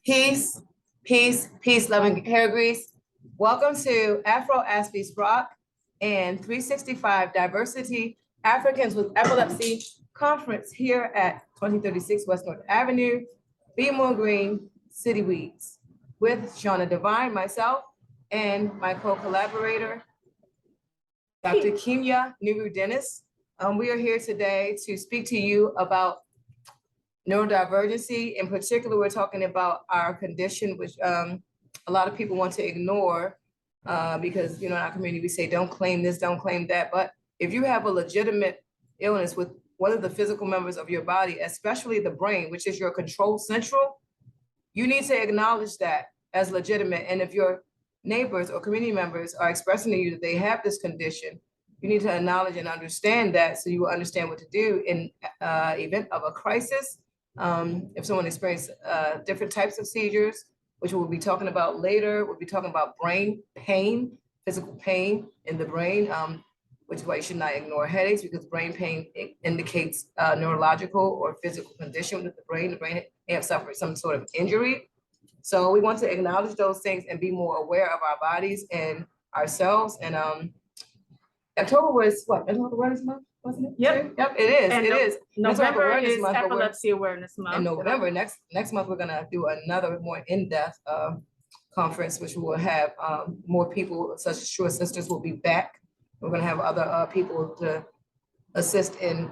Peace, peace, peace, loving hair grease. Welcome to Afro-Aspie's Rock and 365 Diversity Africans with Epilepsy Conference here at 2036 West North Avenue, Baltimore Green, City Weeds, with Shawna Divine, myself, and my co-collaborator, Dr. Kimya, Nuru. We are here today to speak to you about neurodivergency. In particular, we're talking about our condition, which a lot of people want to ignore because, in our community, we say, don't claim this, don't claim that. But if you have a legitimate illness with one of the physical members of your body, especially the brain, which is your control central, you need to acknowledge that as legitimate. And if your neighbors or community members are expressing to you that they have this condition, you need to acknowledge and understand that so you will understand what to do in event of a crisis. If someone experiences different types of seizures, which we'll be talking about later, we'll be talking about brain pain, physical pain in the brain, which is why you should not ignore headaches, because brain pain indicates neurological or physical condition with the brain. The brain may have suffered some sort of injury. So we want to acknowledge those things and be more aware of our bodies and ourselves. And October was what? Mental Health Awareness Month, wasn't it? Yep. Yep, it is. And it is. November is Epilepsy Awareness Month. In November, next month, we're gonna do another more in-depth conference, which we will have more people, such as Sure Sisters will be back. We're gonna have other people to assist in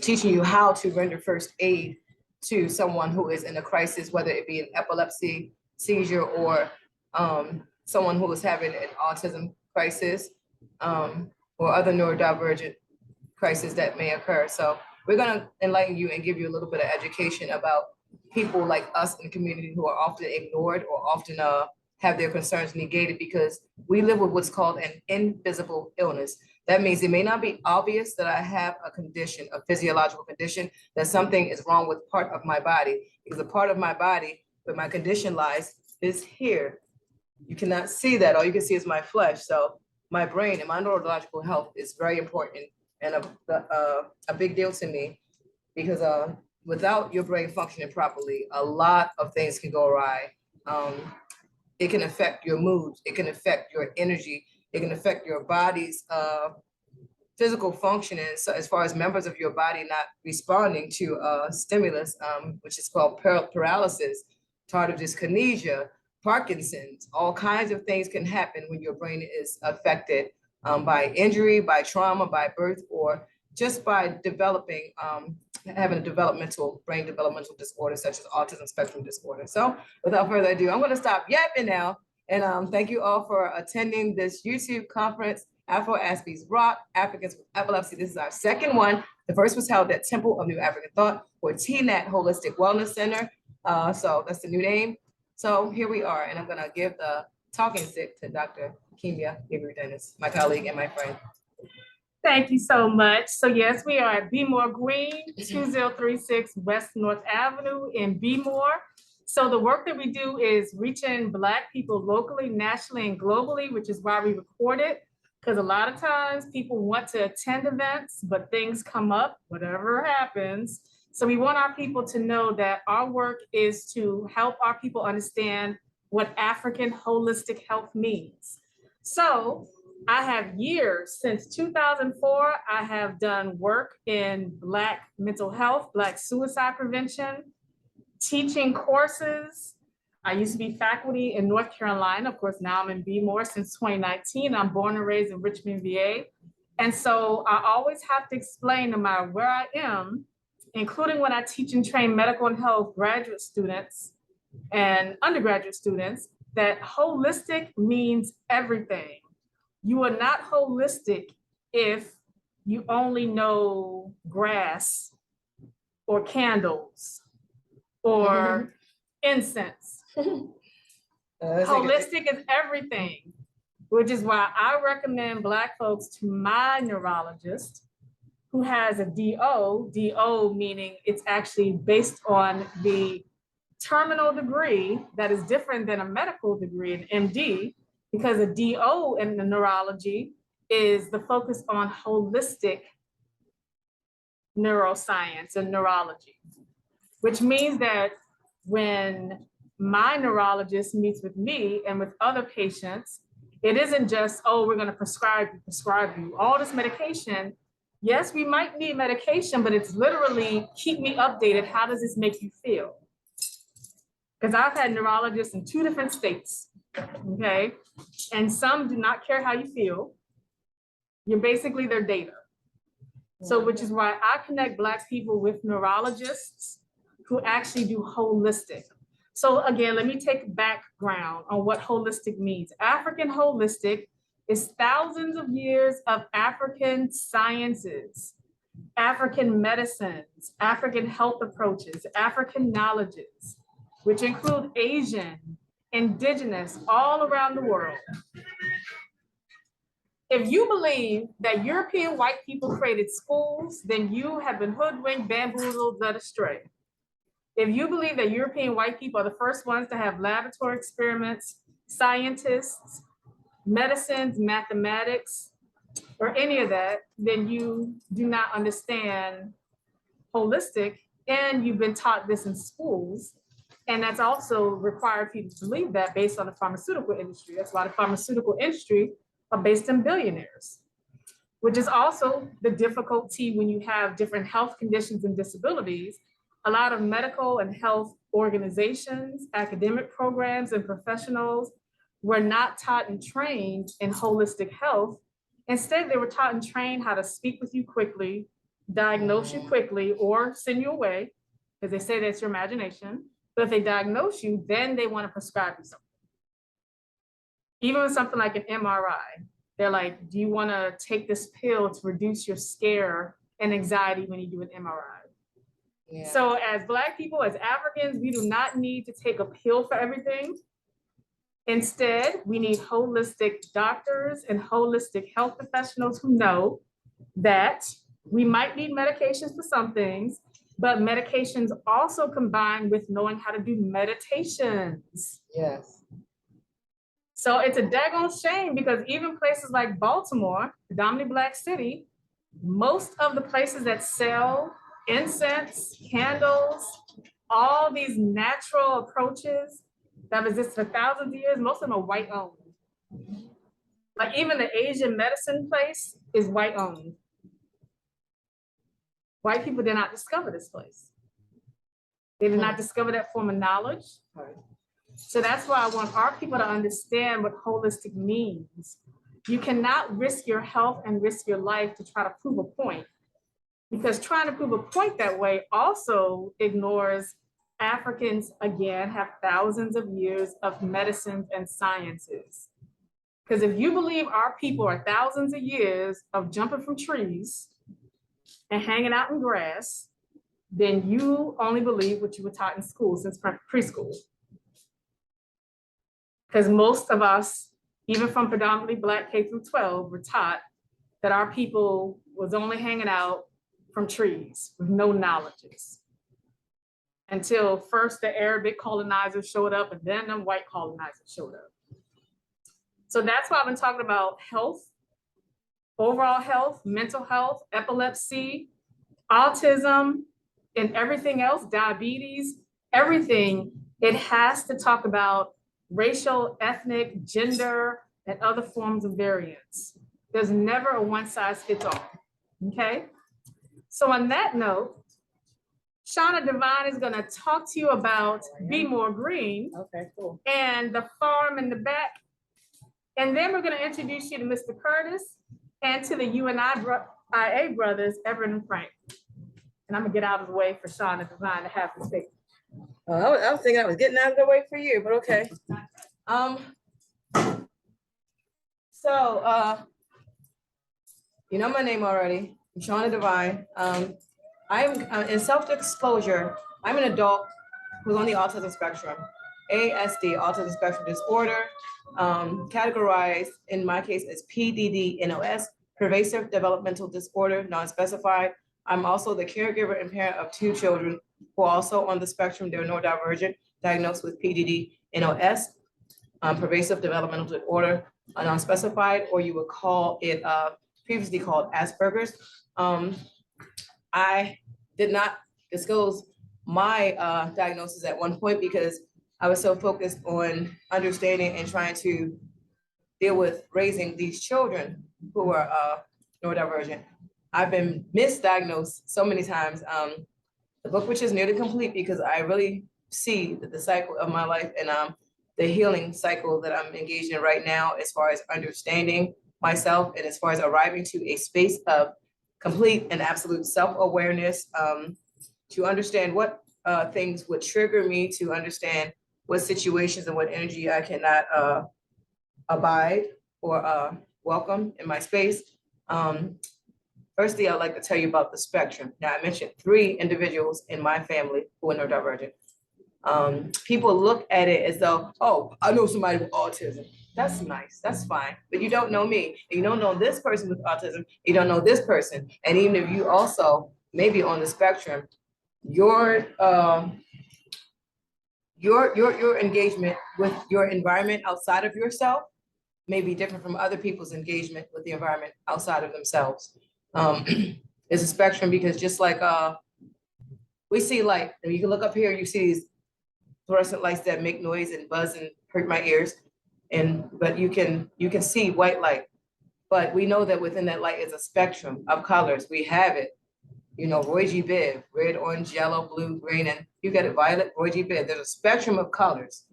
teaching you how to render first aid to someone who is in a crisis, whether it be an epilepsy seizure or someone who is having an autism crisis. Or other neurodivergent crises that may occur. So we're gonna enlighten you and give you a little bit of education about people like us in the community who are often ignored or often have their concerns negated because we live with what's called an invisible illness. That means it may not be obvious that I have a condition, a physiological condition, that something is wrong with part of my body, because a part of my body where my condition lies is here. You cannot see that, all you can see is my flesh. So my brain and my neurological health is very important and a big deal to me, because without your brain functioning properly, a lot of things can go awry. It can affect your moods, it can affect your energy, it can affect your body's physical functioning. So as far as members of your body not responding to stimulus, which is called paralysis, tardive dyskinesia, Parkinson's, all kinds of things can happen when your brain is affected by injury, by trauma, by birth, or just by developing, having a brain developmental disorder such as autism spectrum disorder. So without further ado, I'm gonna stop yapping now. And thank you all for attending this YouTube conference, Afro-Aspie's Rock, Africans with Epilepsy. This is our second one. The first was held at Temple of New African Thought, or TNAT Holistic Wellness Center. So that's the new name. So here we are, and I'm gonna give the talking stick to Dr. Kimya, Everett, my colleague and my friend. Thank you so much. So yes, we are at Baltimore Green, 2036 West North Avenue in Baltimore. So the work that we do is reaching Black people locally, nationally, and globally, which is why we record it. Because a lot of times people want to attend events, but things come up, whatever happens. So we want our people to know that our work is to help our people understand what African holistic health means. So I have years, since 2004, I have done work in Black mental health, Black suicide prevention, teaching courses. I used to be faculty in North Carolina. Of course, now I'm in Baltimore since 2019. I'm born and raised in Richmond, VA. And so I always have to explain, no matter where I am, including when I teach and train medical and health graduate students and undergraduate students, that holistic means everything. You are not holistic if you only know grass or candles or incense. Holistic is everything, which is why I recommend Black folks to my neurologist, who has a DO meaning it's actually based on the terminal degree that is different than a medical degree, an MD, because a DO in the neurology is the focus on holistic neuroscience and neurology, which means that when my neurologist meets with me and with other patients, it isn't just, oh, we're going to prescribe you all this medication. Yes, we might need medication, but it's literally keep me updated. How does this make you feel? Because I've had neurologists in 2 different states, okay? And some do not care how you feel. You're basically their data. So which is why I connect Black people with neurologists who actually do holistic. So again, let me take background on what holistic means. African holistic is thousands of years of African sciences, African medicines, African health approaches, African knowledges, which include Asian, indigenous, all around the world. If you believe that European white people created schools, then you have been hoodwinked, bamboozled, led astray. If you believe that European white people are the first ones to have laboratory experiments, scientists, medicines, mathematics, or any of that, then you do not understand holistic, and you've been taught this in schools. And that's also required people to believe that based on the pharmaceutical industry. That's why the pharmaceutical industry are based on billionaires, which is also the difficulty when you have different health conditions and disabilities. A lot of medical and health organizations, academic programs, and professionals were not taught and trained in holistic health. Instead, they were taught and trained how to speak with you quickly, diagnose you quickly, or send you away, because they say that's your imagination. But if they diagnose you, then they want to prescribe you something. Even with something like an MRI, they're like, do you want to take this pill to reduce your scare and anxiety when you do an MRI? Yeah. So as Black people, as Africans, we do not need to take a pill for everything. Instead, we need holistic doctors and holistic health professionals who know that we might need medications for some things, but medications also combine with knowing how to do meditations. Yes. So it's a daggone shame because even places like Baltimore, predominantly Black city, most of the places that sell incense, candles, all these natural approaches that have existed for thousands of years, most of them are white owned. Like even the Asian medicine place is white owned. White people did not discover this place. They did not discover that form of knowledge. So that's why I want our people to understand what holistic means. You cannot risk your health and risk your life to try to prove a point, because trying to prove a point that way also ignores Africans, again, have thousands of years of medicines and sciences. Because if you believe our people are thousands of years of jumping from trees and hanging out in grass, then you only believe what you were taught in school since preschool. Because most of us, even from predominantly Black K through 12, were taught that our people was only hanging out from trees with no knowledges. Until first the Arabic colonizers showed up and then the white colonizers showed up. So that's why I've been talking about health, overall health, mental health, epilepsy, autism, and everything else, diabetes, everything. It has to talk about racial, ethnic, gender, and other forms of variance. There's never a one size fits all, okay? So on that note, Shawna Devine is gonna talk to you about Be More Green. Okay, cool. And the farm in the back. And then we're gonna introduce you to Mr. Curtis and to the UNIA brothers, Everett and Frank. And I'm gonna get out of the way for Shawna Devine to have to speak. I was thinking I was getting out of the way for you, but okay. You know my name already. I'm Shawna Devine. I'm in self-disclosure. I'm an adult who's on the autism spectrum, ASD, autism spectrum disorder, categorized in my case as PDD-NOS, pervasive developmental disorder, non-specified. I'm also the caregiver and parent of 2 children who are also on the spectrum. They're neurodivergent, diagnosed with PDD-NOS, pervasive developmental disorder, non-specified, or you would call it previously called Asperger's. I did not disclose my diagnosis at one point because I was so focused on understanding and trying to deal with raising these children who are neurodivergent. I've been misdiagnosed so many times. The book, which is nearly complete, because I really see that the cycle of my life and the healing cycle that I'm engaged in right now, as far as understanding myself and as far as arriving to a space of complete and absolute self-awareness, to understand what things would trigger me, to understand what situations and what energy I cannot abide or welcome in my space. Firstly, I'd like to tell you about the spectrum. Now, I mentioned 3 individuals in my family who are neurodivergent. People look at it as though, oh, I know somebody with autism. That's nice, that's fine, but you don't know me. And you don't know this person with autism, you don't know this person. And even if you also may be on the spectrum, your engagement with your environment outside of yourself may be different from other people's engagement with the environment outside of themselves. It's a spectrum, because just like we see light, and you can look up here, you see these fluorescent lights that make noise and buzz and hurt my ears, but you can see white light. But we know that within that light is a spectrum of colors. We have it, you know, Roy G. Biv, red, orange, yellow, blue, green, and you get it, violet, Roy G. Biv. There's a spectrum of colors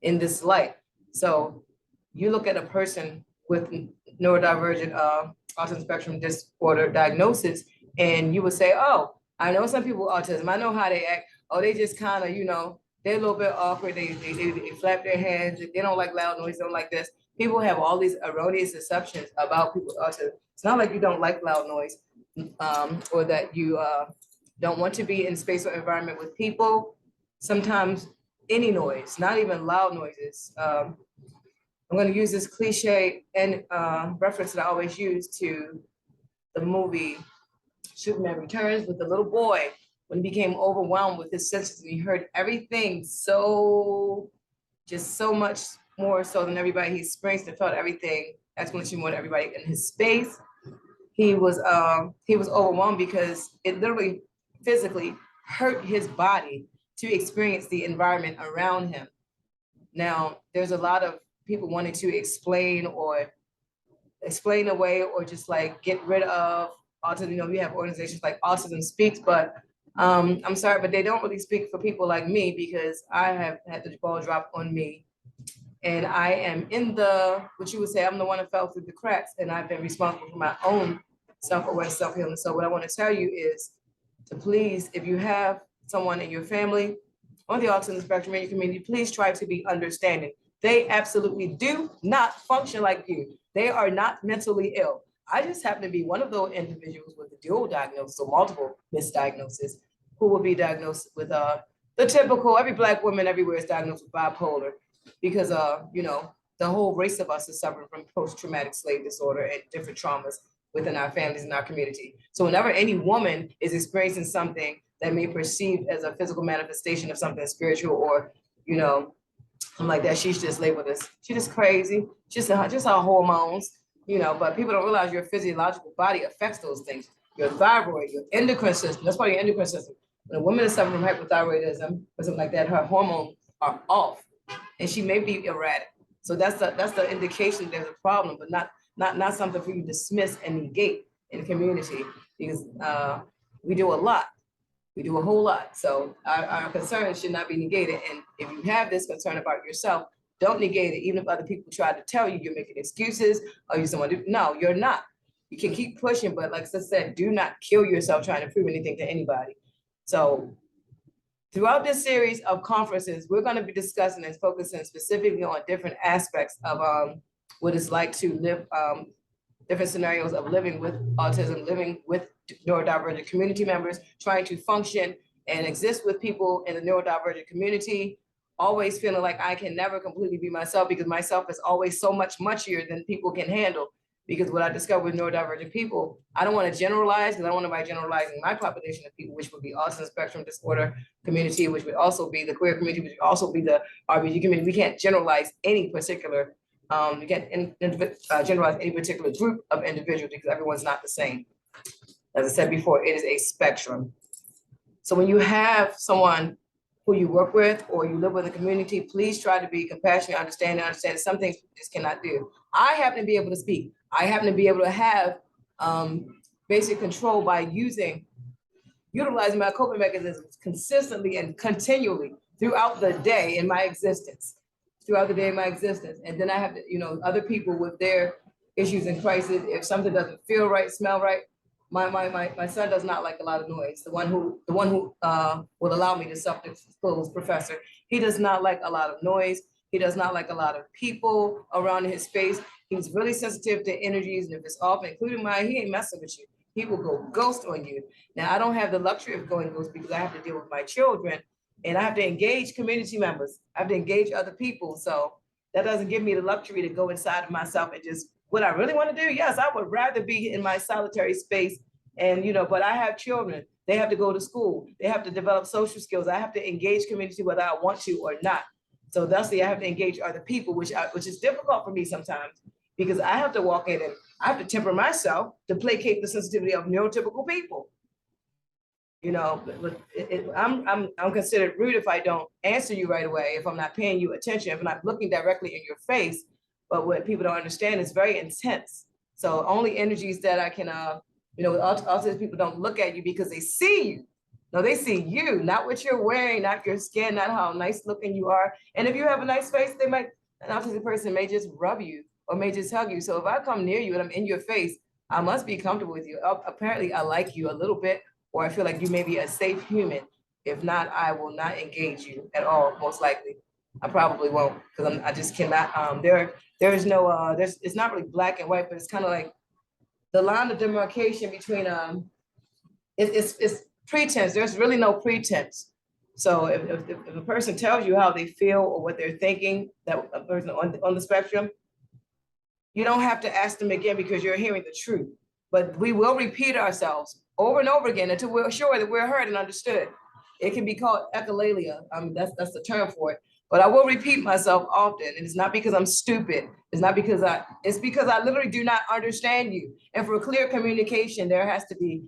in this light. So you look at a person with neurodivergent autism spectrum disorder diagnosis, and you would say, oh, I know some people with autism, I know how they act. Oh, they just kind of, you know, they're a little bit awkward. They flap their hands. They don't like loud noise, don't like this. People have all these erroneous assumptions about people with autism. It's not like you don't like loud noise, or that you don't want to be in space or environment with people. Sometimes any noise, not even loud noises. I'm going to use this cliche and reference that I always use to the movie Superman Returns, with the little boy when he became overwhelmed with his senses and he heard everything just so much more so than everybody. He experienced and felt everything exponentially more than everybody in his space. He was overwhelmed because it literally physically hurt his body to experience the environment around him. Now, there's a lot of people wanting to explain away or just like get rid of autism. You know, we have organizations like Autism Speaks, but I'm sorry, but they don't really speak for people like me, because I have had the ball drop on me. And I am in what you would say, I'm the one that fell through the cracks, and I've been responsible for my own self-awareness, self-healing. So what I want to tell you is to please, if you have someone in your family on the autism spectrum in your community, please try to be understanding. They absolutely do not function like you. They are not mentally ill. I just happen to be one of those individuals with a dual diagnosis or multiple misdiagnoses who will be diagnosed with the typical, every Black woman everywhere is diagnosed with bipolar, because you know, the whole race of us is suffering from post-traumatic slave disorder and different traumas within our families and our community. So whenever any woman is experiencing something that may perceive as a physical manifestation of something spiritual, or, you know, I'm like that, she's just labeled as, she's just crazy, just our hormones, you know, but people don't realize your physiological body affects those things. Your thyroid, your endocrine system, that's part of your endocrine system. When a woman is suffering from hypothyroidism or something like that, her hormones are off and she may be erratic. So that's the indication there's a problem, but not something for you to dismiss and negate in the community, because we do a lot. We do a whole lot. So our concerns should not be negated. And if you have this concern about yourself, don't negate it. Even if other people try to tell you you're making excuses or you're someone, no, you're not. You can keep pushing, but like I said, do not kill yourself trying to prove anything to anybody. So throughout this series of conferences, we're going to be discussing and focusing specifically on different aspects of what it's like to live, different scenarios of living with autism, living with neurodivergent community members, trying to function and exist with people in the neurodivergent community, always feeling like I can never completely be myself, because myself is always so much muchier than people can handle. Because what I discovered with neurodivergent people, I don't want to generalize, because I don't want to be generalizing my population of people, which would be autism spectrum disorder community, which would also be the queer community, which would also be the RBG community. We can't generalize any particular, we can't generalize any particular group of individuals, because everyone's not the same. As I said before, it is a spectrum. So when you have someone who you work with or you live with a community, please try to be compassionate, understand some things you just cannot do. I happen to be able to speak. I happen to be able to have basic control by utilizing my coping mechanisms consistently and continually throughout the day in my existence, And then I have, other people with their issues and crises, if something doesn't feel right, smell right, my son does not like a lot of noise. The one who will allow me to self-disclose, Professor, he does not like a lot of noise. He does not like a lot of people around in his space. He's really sensitive to energies, and if it's off, including mine, he ain't messing with you. He will go ghost on you. Now, I don't have the luxury of going ghost because I have to deal with my children, and I have to engage community members. I have to engage other people. So that doesn't give me the luxury to go inside of myself and just, what I really want to do? Yes, I would rather be in my solitary space. And, but I have children. They have to go to school. They have to develop social skills. I have to engage community whether I want to or not. So thusly, I have to engage other people, which is difficult for me sometimes because I have to walk in and I have to temper myself to placate the sensitivity of neurotypical people. I'm considered rude if I don't answer you right away, if I'm not paying you attention, if I'm not looking directly in your face. But what people don't understand is very intense. So only energies that I can, autistic people don't look at you because they see you. No, they see you, not what you're wearing, not your skin, not how nice looking you are. And if you have a nice face, an autistic person may just rub you or may just hug you. So if I come near you and I'm in your face, I must be comfortable with you. Apparently, I like you a little bit, or I feel like you may be a safe human. If not, I will not engage you at all, most likely. I probably won't, because I just cannot. There's no, it's not really black and white, but it's kind of like the line of demarcation between, it's pretense. There's really no pretense. So if a person tells you how they feel or what they're thinking, that a person on the spectrum, you don't have to ask them again because you're hearing the truth. But we will repeat ourselves over and over again until we're sure that we're heard and understood. It can be called echolalia. That's the term for it. But I will repeat myself often, and it's not because I'm stupid. It's not because it's because I literally do not understand you. And for clear communication, there has to be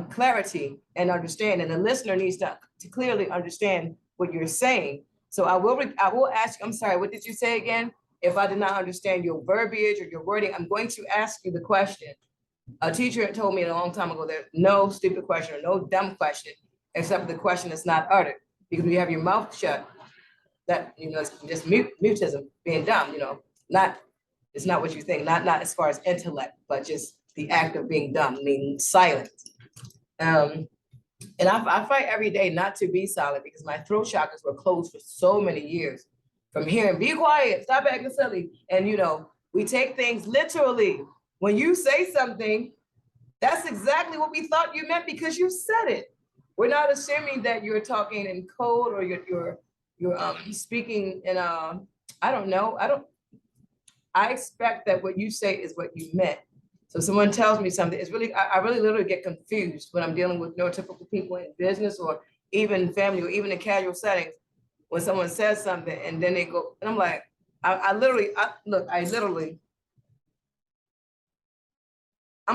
clarity and understanding. The listener needs to clearly understand what you're saying. So I will ask, I'm sorry, what did you say again? If I did not understand your verbiage or your wording, I'm going to ask you the question. A teacher told me a long time ago, there's no stupid question or no dumb question, except the question is not uttered. Because when you have your mouth shut, that, it's just mutism, being dumb, it's not what you think, not as far as intellect, but just the act of being dumb, meaning silent. And I fight every day not to be silent because my throat chakras were closed for so many years. From hearing, be quiet, stop acting silly. And we take things literally. When you say something, that's exactly what we thought you meant because you said it. We're not assuming that you're talking in code or you're speaking in I don't know. I expect that what you say is what you meant. So someone tells me something, it's really, I really literally get confused when I'm dealing with neurotypical people in business or even family or even in casual settings. When someone says something and then they go, and I'm like, I'm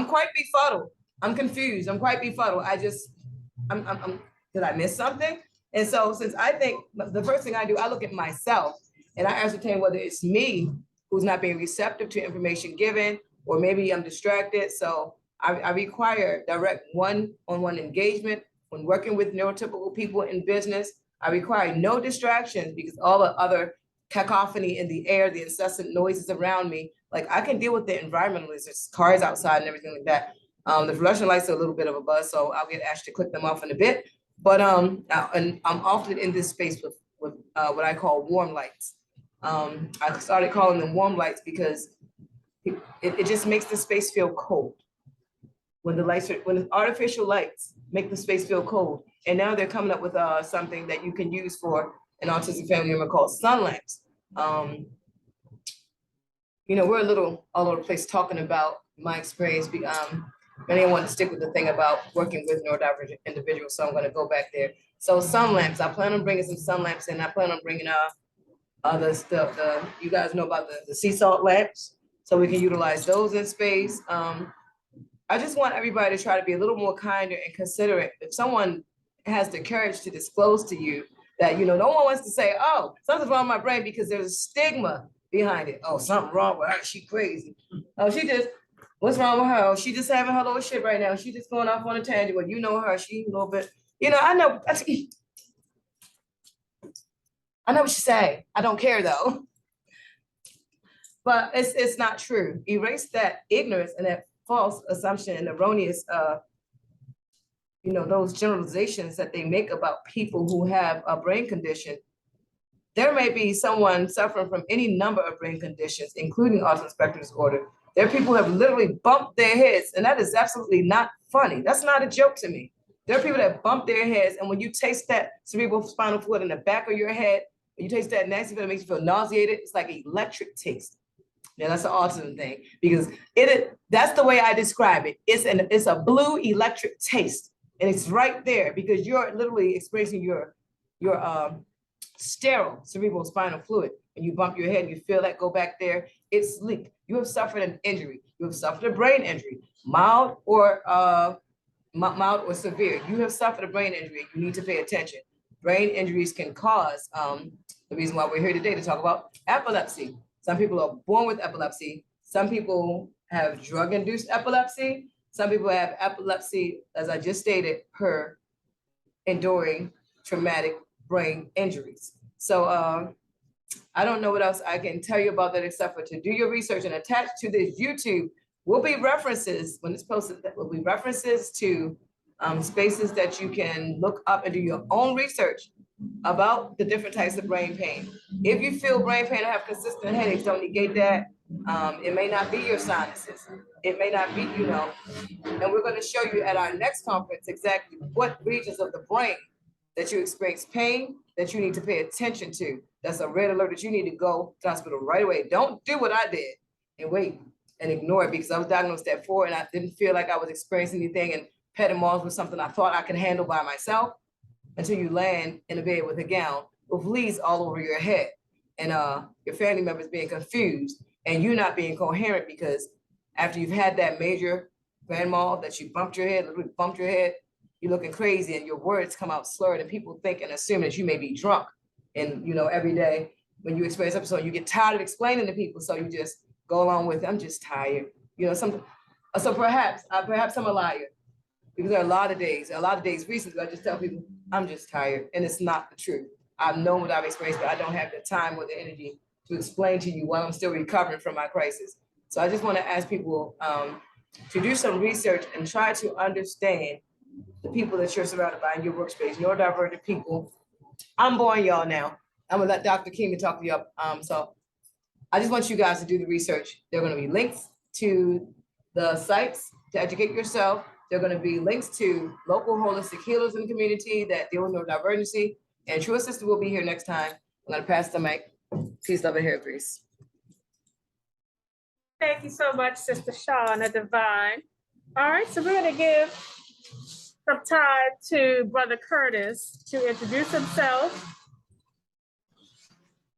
quite befuddled. I'm confused. I'm quite befuddled. Did I miss something? And so since I think the first thing I do, I look at myself and I ascertain whether it's me who's not being receptive to information given, or maybe I'm distracted. So I require direct one-on-one engagement when working with neurotypical people in business. I require no distractions because all the other cacophony in the air, the incessant noises around me, like I can deal with the environmental, there's cars outside and everything like that. The fluorescent lights are a little bit of a buzz, so I'll get Ash to click them off in a bit. But and I'm often in this space with what I call warm lights. I started calling them warm lights because it just makes the space feel cold. When the artificial lights make the space feel cold. And now they're coming up with something that you can use for an autistic family member called sun lamps. We're a little all over the place talking about my experience. I didn't want to stick with the thing about working with neurodivergent individuals, so I'm going to go back there. So sun lamps, I plan on bringing some sun lamps, and I plan on bringing the stuff. You guys know about the sea salt lamps, so we can utilize those in space. I just want everybody to try to be a little more kinder and considerate. If someone has the courage to disclose to you that, no one wants to say, oh, something's wrong with my brain because there's a stigma behind it. Oh, something wrong with her, she crazy. Oh, what's wrong with her? Oh, she just having her little shit right now. She just going off on a tangent. Well, you know her, she a little bit, I know what you say. I don't care though. But it's not true. Erase that ignorance and that false assumption and erroneous, those generalizations that they make about people who have a brain condition. There may be someone suffering from any number of brain conditions, including autism spectrum disorder. There are people who have literally bumped their heads, and that is absolutely not funny. That's not a joke to me. There are people that bump their heads, and when you taste that cerebral spinal fluid in the back of your head, when you taste that nasty feeling, it makes you feel nauseated. It's like electric taste. Now that's an autism thing, because that's the way I describe it. It's a blue electric taste, and it's right there because you're literally experiencing your sterile cerebral spinal fluid. And you bump your head and you feel that go back there, it's leaked. You have suffered an injury. You have suffered a brain injury, mild or severe. You have suffered a brain injury. You need to pay attention. Brain injuries can cause the reason why we're here today to talk about epilepsy. Some people are born with epilepsy. Some people have drug-induced epilepsy. Some people have epilepsy, as I just stated, per enduring traumatic brain injuries. So I don't know what else I can tell you about that except for to do your research, and attached to this YouTube will be references when it's posted. That will be references to spaces that you can look up and do your own research about the different types of brain pain. If you feel brain pain or have consistent headaches, don't negate that. It may not be your sinuses. It may not be, and we're going to show you at our next conference exactly what regions of the brain that you experience pain that you need to pay attention to. That's a red alert that you need to go to the hospital right away. Don't do what I did and wait and ignore it, because I was diagnosed at 4 and I didn't feel like I was experiencing anything, and Petimore's was something I thought I could handle by myself, until you land in a bed with a gown with leads all over your head, and your family members being confused and you not being coherent, because after you've had that major grand mal that you bumped your head, literally bumped your head, you're looking crazy and your words come out slurred, and people think and assume that you may be drunk. And every day when you experience episode, you get tired of explaining to people, so you just go along with, I'm just tired. So perhaps I'm a liar, because there are a lot of days recently I just tell people I'm just tired, and it's not the truth. I've known what I've experienced, but I don't have the time or the energy to explain to you while I'm still recovering from my crisis. So I just want to ask people to do some research and try to understand the people that you're surrounded by in your workspace, neurodivergent people. I'm boring y'all now. I'm gonna let Dr. Kimya talk to you up. So I just want you guys to do the research. There are gonna be links to the sites to educate yourself. There are gonna be links to local holistic healers in the community that deal with neurodivergency. And True Sister will be here next time. I'm gonna pass the mic. Peace, love, and hair grease. Thank you so much, Sister Shawna Divine. All right, so we're gonna give some time to Brother Curtis to introduce himself.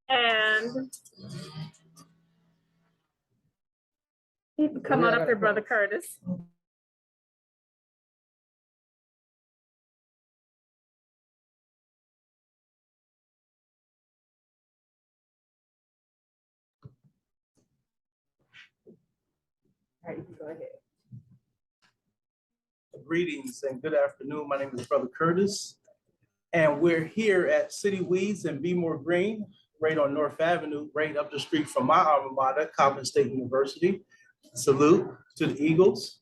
And you can come on up here, Brother Curtis. All right, you can go ahead. Greetings and good afternoon. My name is Brother Curtis, and we're here at City Weeds in Bmore Green, right on North Avenue, right up the street from my alma mater, Coppin State University. Salute to the Eagles.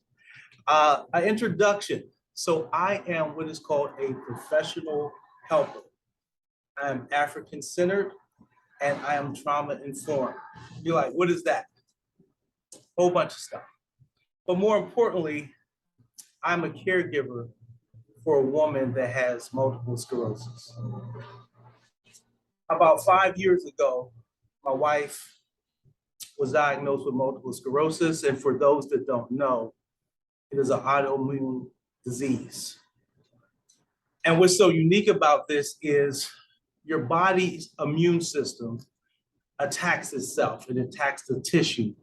An introduction. So I am what is called a professional helper. I am African-centered and I am trauma-informed. You're like, what is that? Whole bunch of stuff. But more importantly, I'm a caregiver for a woman that has multiple sclerosis. About 5 years ago, my wife was diagnosed with multiple sclerosis. And for those that don't know, it is an autoimmune disease. And what's so unique about this is your body's immune system attacks itself. It attacks the tissue,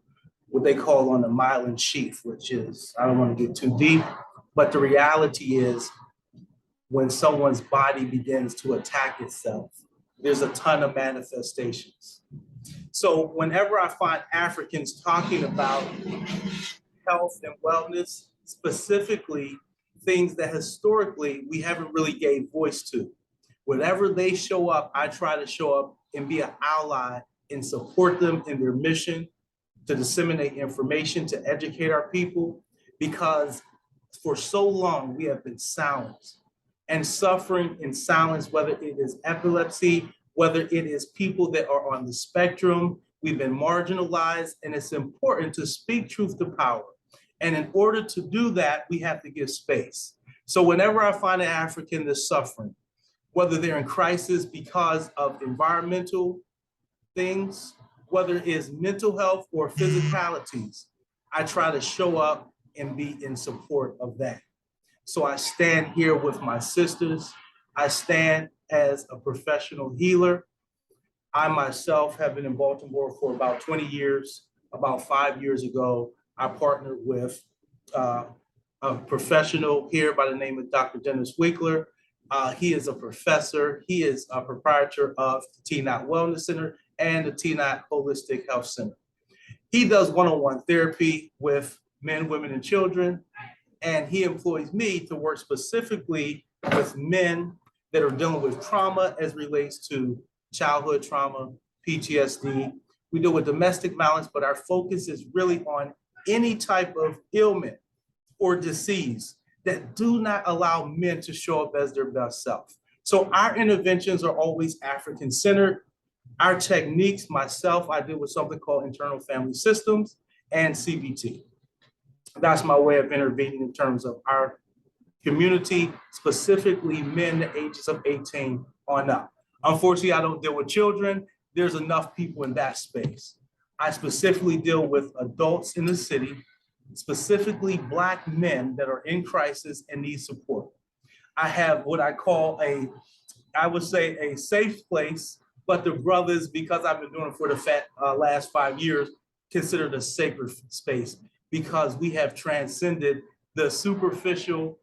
what they call on the myelin sheath, which is, I don't want to get too deep, but the reality is when someone's body begins to attack itself. There's a ton of manifestations. So whenever I find Africans talking about health and wellness, specifically things that historically we haven't really gave voice to, whenever they show up, I try to show up and be an ally and support them in their mission to disseminate information, to educate our people, because for so long we have been silenced and suffering in silence, whether it is epilepsy, whether it is people that are on the spectrum. We've been marginalized, and it's important to speak truth to power. And in order to do that, we have to give space. So whenever I find an African that's suffering, whether they're in crisis because of environmental things, whether it is mental health or physicalities, I try to show up and be in support of that. So I stand here with my sisters. I stand as a professional healer. I myself have been in Baltimore for about 20 years. About 5 years ago, I partnered with a professional here by the name of Dr. Dennis Winkler. He is a professor. He is a proprietor of the T-Not Wellness Center and the T-Not Holistic Health Center. He does one-on-one therapy with men, women, and children, and he employs me to work specifically with men that are dealing with trauma as relates to childhood trauma, PTSD. We deal with domestic violence, but our focus is really on any type of ailment or disease that do not allow men to show up as their best self. So our interventions are always African-centered. Our techniques, myself, I deal with something called internal family systems and CBT. That's my way of intervening in terms of our community, specifically men the ages of 18 on up. Unfortunately, I don't deal with children. There's enough people in that space. I specifically deal with adults in the city, specifically Black men that are in crisis and need support. I have what I call I would say a safe place, but the brothers, because I've been doing it for the last 5 years, considered a sacred space because we have transcended the superficial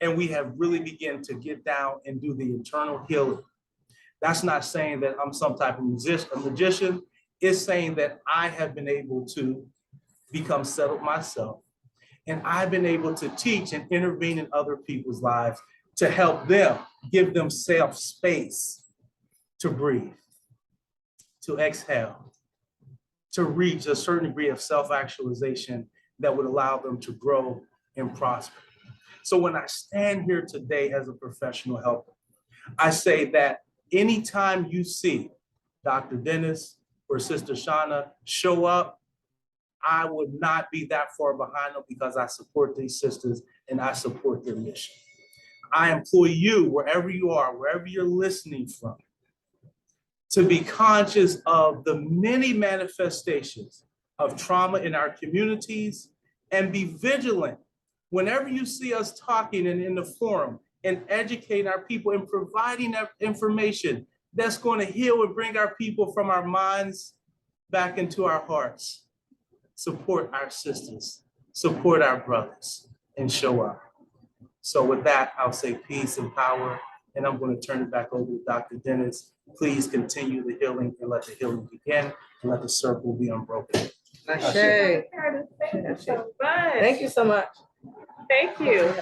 and we have really begun to get down and do the internal healing. That's not saying that I'm some type of magician. It's saying that I have been able to become settled myself. And I've been able to teach and intervene in other people's lives to help them, give themselves space to breathe, to exhale, to reach a certain degree of self-actualization that would allow them to grow and prosper. So when I stand here today as a professional helper, I say that anytime you see Dr. Dennis or Sister Shawna show up, I would not be that far behind them because I support these sisters and I support their mission. I implore you, wherever you are, wherever you're listening from, to be conscious of the many manifestations of trauma in our communities and be vigilant whenever you see us talking and in the forum and educating our people and providing that information that's going to heal and bring our people from our minds back into our hearts. Support our sisters, support our brothers, and show up. So with that, I'll say peace and power, and I'm going to turn it back over to Dr. Dennis. Please continue the healing and let the healing begin and let the circle be unbroken. Ashe. Thank you so much. Thank you so much. Thank you.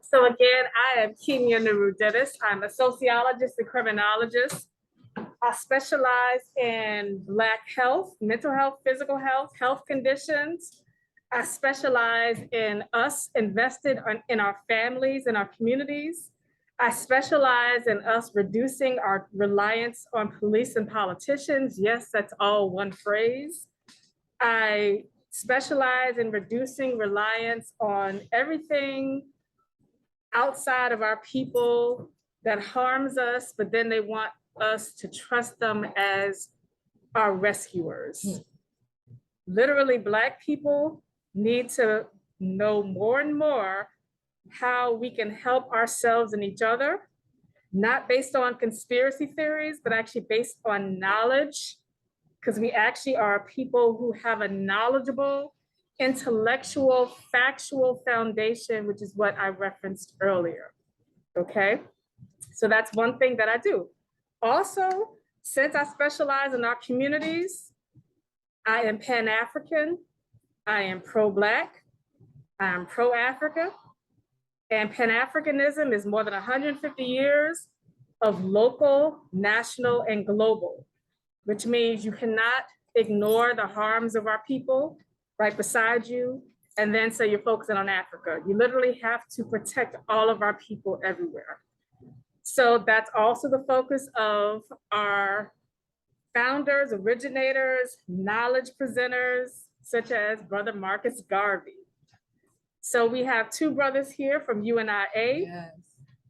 So again, I am Kimya Nuru Dennis. I'm a sociologist and criminologist. I specialize in Black health, mental health, physical health, health conditions. I specialize in us invested in our families and our communities. I specialize in us reducing our reliance on police and politicians. Yes, that's all one phrase. I specialize in reducing reliance on everything outside of our people that harms us, but then they want us to trust them as our rescuers. Literally, Black people need to know more and more how we can help ourselves and each other, not based on conspiracy theories, but actually based on knowledge, because we actually are people who have a knowledgeable, intellectual, factual foundation, which is what I referenced earlier. Okay, so that's one thing that I do. Also, since I specialize in our communities, I am Pan-African, I am pro-Black, I am pro-Africa, and Pan-Africanism is more than 150 years of local, national, and global, which means you cannot ignore the harms of our people right beside you and then say you're focusing on Africa. You literally have to protect all of our people everywhere. So that's also the focus of our founders, originators, knowledge presenters, such as Brother Marcus Garvey. So we have two brothers here from UNIA, Yes.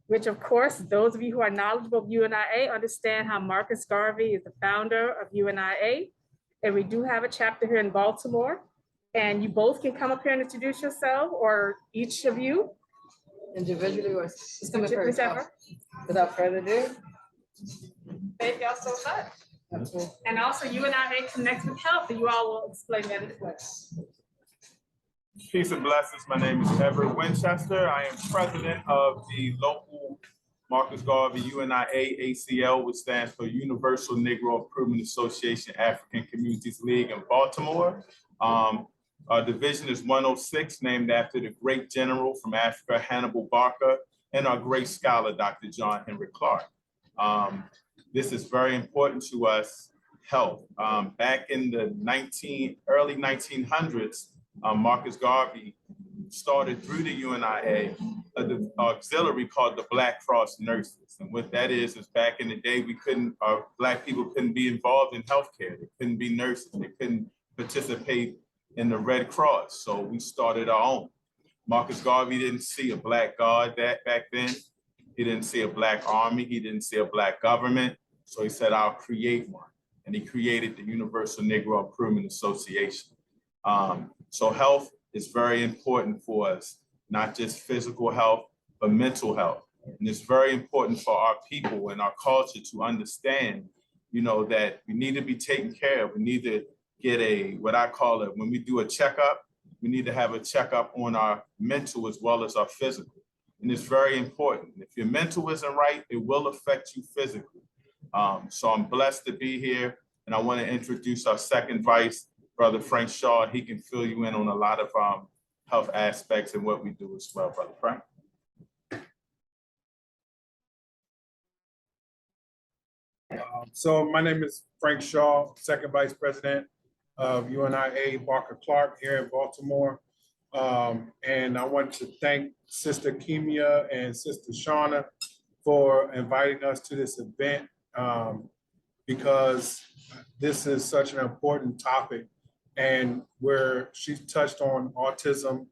which of course, those of you who are knowledgeable of UNIA understand how Marcus Garvey is the founder of UNIA. And we do have a chapter here in Baltimore. And you both can come up here and introduce yourself, or each of you. Individually or just come first. Whichever. Without further ado. Thank y'all so much. Absolutely. And also UNIA connects with health, and you all will explain that as well. Peace and blessings. My name is Everett Winchester. I am president of the local Marcus Garvey UNIA ACL, which stands for Universal Negro Improvement Association African Communities League in Baltimore. Our division is 106, named after the great general from Africa, Hannibal Barca, and our great scholar, Dr. John Henry Clarke. This is very important to us, health. Back in the early 1900s, Marcus Garvey started through the UNIA, the auxiliary called the Black Cross Nurses. And what that is back in the day, Black people couldn't be involved in healthcare. They couldn't be nurses. They couldn't participate in the Red Cross. So we started our own. Marcus Garvey didn't see a Black God back then. He didn't see a Black army. He didn't see a Black government. So he said, I'll create one. And he created the Universal Negro Improvement Association. So health is very important for us, not just physical health, but mental health. And it's very important for our people and our culture to understand, that we need to be taken care of. We need to get what I call it, when we do a checkup, we need to have a checkup on our mental as well as our physical. And it's very important. If your mental isn't right, it will affect you physically. So I'm blessed to be here. And I want to introduce our second vice, Brother Frank Shaw. He can fill you in on a lot of health aspects and what we do as well, Brother Frank. So my name is Frank Shaw, second vice president of UNIA BARCA-CLARKE here in Baltimore. And I want to thank Sister Kimya and Sister Shawna for inviting us to this event because this is such an important topic, and where she's touched on autism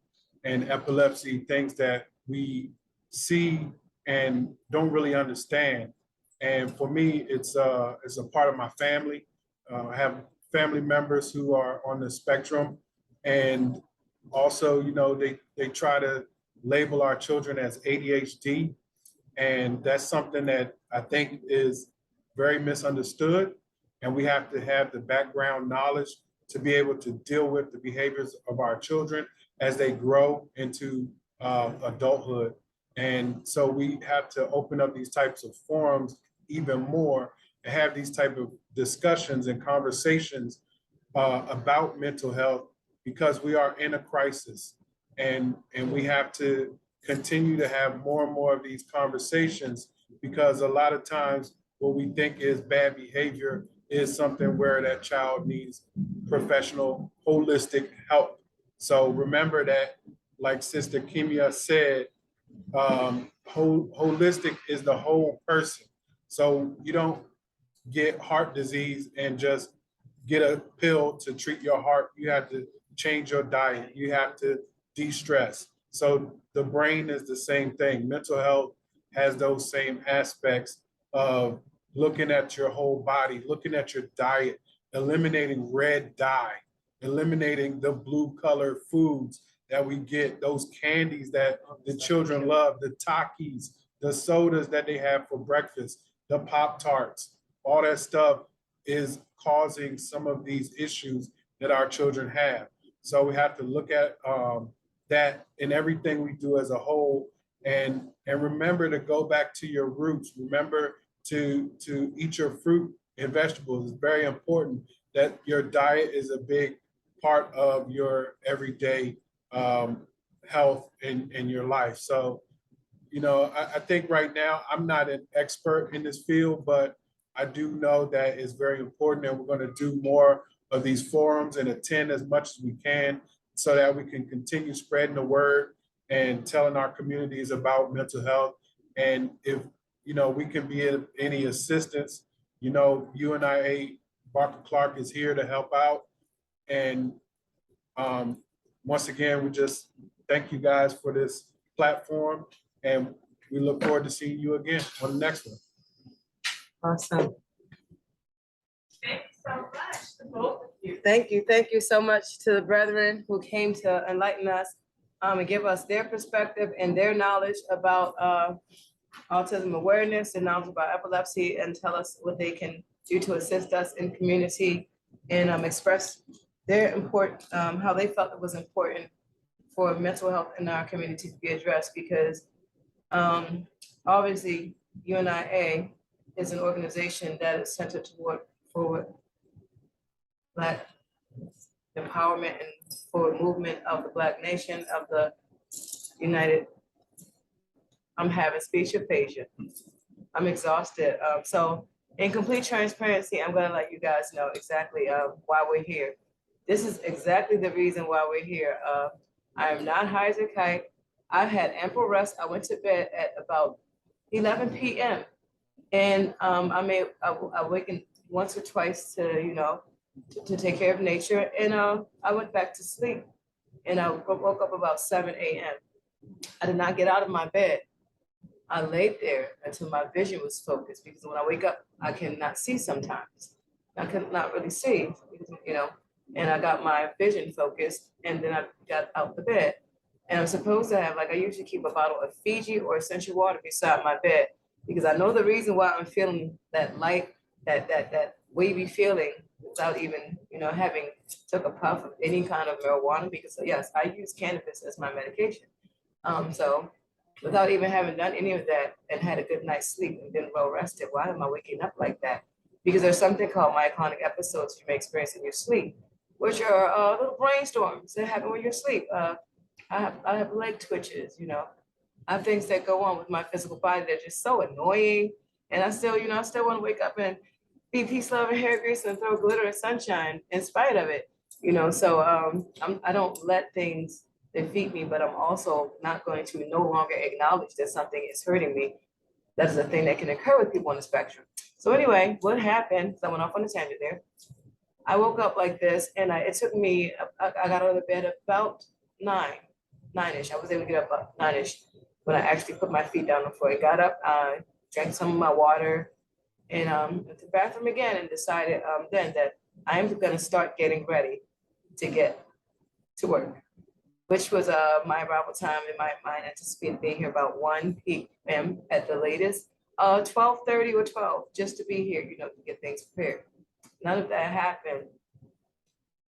and epilepsy, things that we see and don't really understand. And for me, it's a part of my family. I have family members who are on the spectrum, and also, they try to label our children as ADHD, and that's something that I think is very misunderstood. And we have to have the background knowledge to be able to deal with the behaviors of our children as they grow into adulthood. And so we have to open up these types of forums even more and have these type of discussions and conversations about mental health, because we are in a crisis, and we have to continue to have more and more of these conversations, because a lot of times what we think is bad behavior is something where that child needs professional, holistic help. So remember that, like Sister Kimya said, holistic is the whole person. So you don't get heart disease and just get a pill to treat your heart. You have to change your diet. You have to de-stress. So the brain is the same thing. Mental health has those same aspects of looking at your whole body, looking at your diet, eliminating red dye, eliminating the blue color foods that we get, those candies that the children love, the Takis, the sodas that they have for breakfast, the Pop-Tarts, all that stuff is causing some of these issues that our children have. So we have to look at that in everything we do as a whole, and remember to go back to your roots. Remember to eat your fruit and vegetables. It's very important that your diet is a big part of your everyday health in your life. So, you know, I think right now I'm not an expert in this field, but I do know that it's very important, and we're going to do more of these forums and attend as much as we can so that we can continue spreading the word and telling our communities about mental health. And if, you know, we can be of any assistance, you know, UNIA BARCA-CLARKE is here to help out. And once again, we just thank you guys for this platform, and we look forward to seeing you again on the next one. Awesome. Thank you so much to both of you. Thank you so much to the brethren who came to enlighten us and give us their perspective and their knowledge about autism awareness and knowledge about epilepsy, and tell us what they can do to assist us in community, and express their how they felt it was important for mental health in our community to be addressed, because obviously UNIA is an organization that is centered forward Black empowerment and forward movement of the Black nation, of the United. I'm having speech aphasia. I'm exhausted. So in complete transparency, I'm gonna let you guys know exactly why we're here. This is exactly the reason why we're here. I am not high as a kite. I've had ample rest. I went to bed at about 11 p.m. And I awakened once or twice to, you know, to take care of nature. And I went back to sleep, and I woke up about 7 a.m. I did not get out of my bed. I laid there until my vision was focused, because when I wake up, I cannot see sometimes. I could not really see, you know, and I got my vision focused, and then I got out the bed. And I'm supposed to have, like, I usually keep a bottle of Fiji or essential water beside my bed, because I know the reason why I'm feeling that light, that wavy feeling without even, you know, having took a puff of any kind of marijuana, because yes, I use cannabis as my medication. So without even having done any of that and had a good night's sleep and been well rested, why am I waking up like that? Because there's something called myoclonic episodes you may experience in your sleep, which are little brainstorms that happen when you're asleep. I have leg twitches, you know. I have things that go on with my physical body that are just so annoying. And I still, you know, I still want to wake up and be peace, love, and hair grease and throw glitter and sunshine in spite of it, you know. So I don't let things defeat me, but I'm also not going to no longer acknowledge that something is hurting me. That is a thing that can occur with people on the spectrum. So anyway, what happened, so I went off on a tangent there. I woke up like this, and it took me, I got out of bed about nine-ish. I was able to get up about 9-ish when I actually put my feet down on the floor. I got up, I drank some of my water, and went to the bathroom again, and decided then that I am gonna start getting ready to get to work, which was my arrival time in my mind, anticipated being here about 1 p.m. at the latest, 12:30 or 12, just to be here, you know, to get things prepared. None of that happened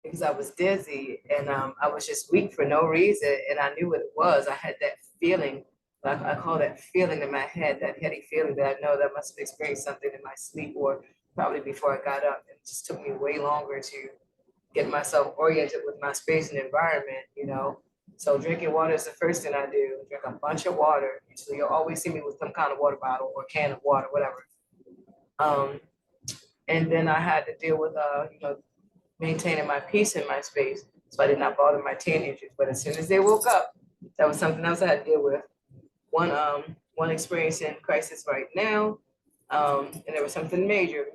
because I was dizzy, and I was just weak for no reason, and I knew what it was. I had that feeling, I call that feeling in my head, that heady feeling that I know that I must have experienced something in my sleep, or probably before I got up. It just took me way longer to get myself oriented with my space and environment, you know. So drinking water is the first thing I do. Drink a bunch of water. So you'll always see me with some kind of water bottle or can of water, whatever. And then I had to deal with, you know, maintaining my peace in my space, so I did not bother my teenagers. But as soon as they woke up, that was something else I had to deal with. One experiencing crisis right now, and there was something major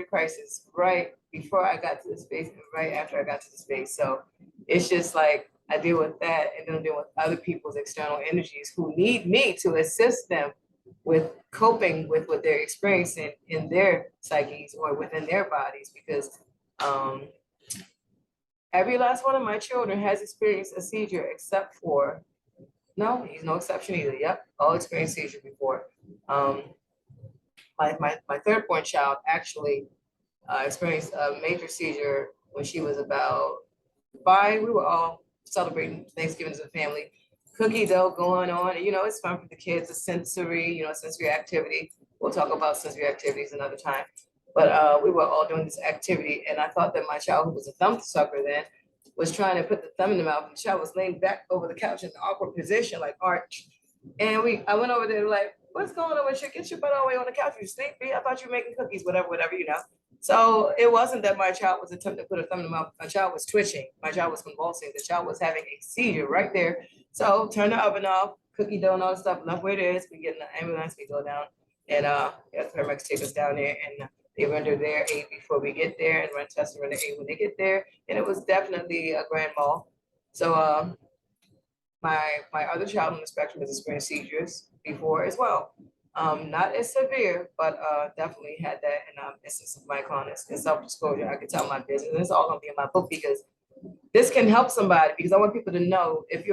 crisis right before I got to the space and right after I got to the space. So it's just like I deal with that, and then I deal with other people's external energies who need me to assist them with coping with what they're experiencing in their psyches or within their bodies, because every last one of my children has experienced a seizure, except for, no, he's no exception either. Yep, all experienced seizure before. My third-born child actually experienced a major seizure when she was about 5. We were all celebrating Thanksgiving as a family, cookie dough going on. And, it's fun for the kids, it's sensory, sensory activity. We'll talk about sensory activities another time. But we were all doing this activity, and I thought that my child, who was a thumb sucker then, was trying to put the thumb in the mouth, and the child was laying back over the couch in an awkward position, like arch. And I went over there like, what's going on with you? Get your butt all the way on the couch. You sleepy? I thought you were making cookies, whatever. So it wasn't that my child was attempting to put a thumb in the mouth. My child was twitching. My child was convulsing. The child was having a seizure right there. So turn the oven off, cookie dough and all the stuff, left where it is. We get in the ambulance, we go down, and the paramedics take us down there, and they render their aid before we get there, and run tests and render aid when they get there. And it was definitely a grand mal. So my other child on the spectrum has experienced seizures before as well. Not as severe, but definitely had that in instance of myoclonus and self-disclosure. I could tell my business, and it's all gonna be in my book because this can help somebody, because I want people to know if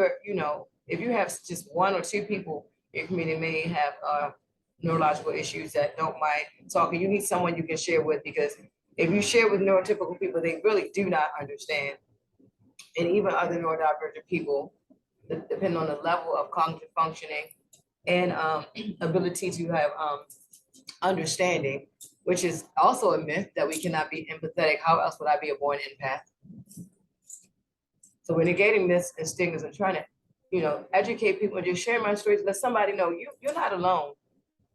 if you have just one or two people in your community may have neurological issues that don't mind talking, you need someone you can share with, because if you share with neurotypical people, they really do not understand. And even other neurodivergent people, depending on the level of cognitive functioning and ability to have understanding, which is also a myth that we cannot be empathetic. How else would I be a born empath? So we're negating myths and stigmas and trying to, educate people and just share my stories. Let somebody know you're not alone.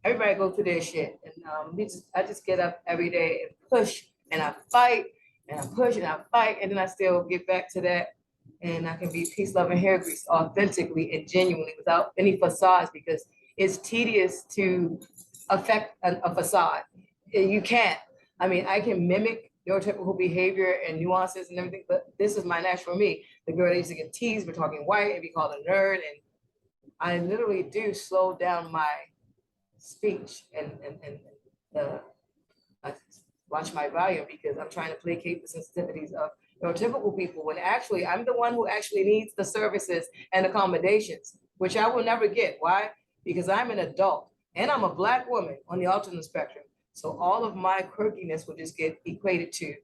Everybody go through their shit. And I just get up every day and push, and I fight, and I push, and I fight, and then I still get back to that. And I can be peace, love, and hair grease authentically and genuinely without any facades, because it's tedious to affect a facade. You can't. I mean, I can mimic neurotypical behavior and nuances and everything, but this is my natural me. The girl that used to get teased for talking white and be called a nerd. And I literally do slow down my speech and I watch my volume, because I'm trying to placate the sensitivities of neurotypical people, when actually I'm the one who actually needs the services and accommodations, which I will never get. Why? Because I'm an adult and I'm a Black woman on the autism spectrum. So all of my quirkiness will just get equated to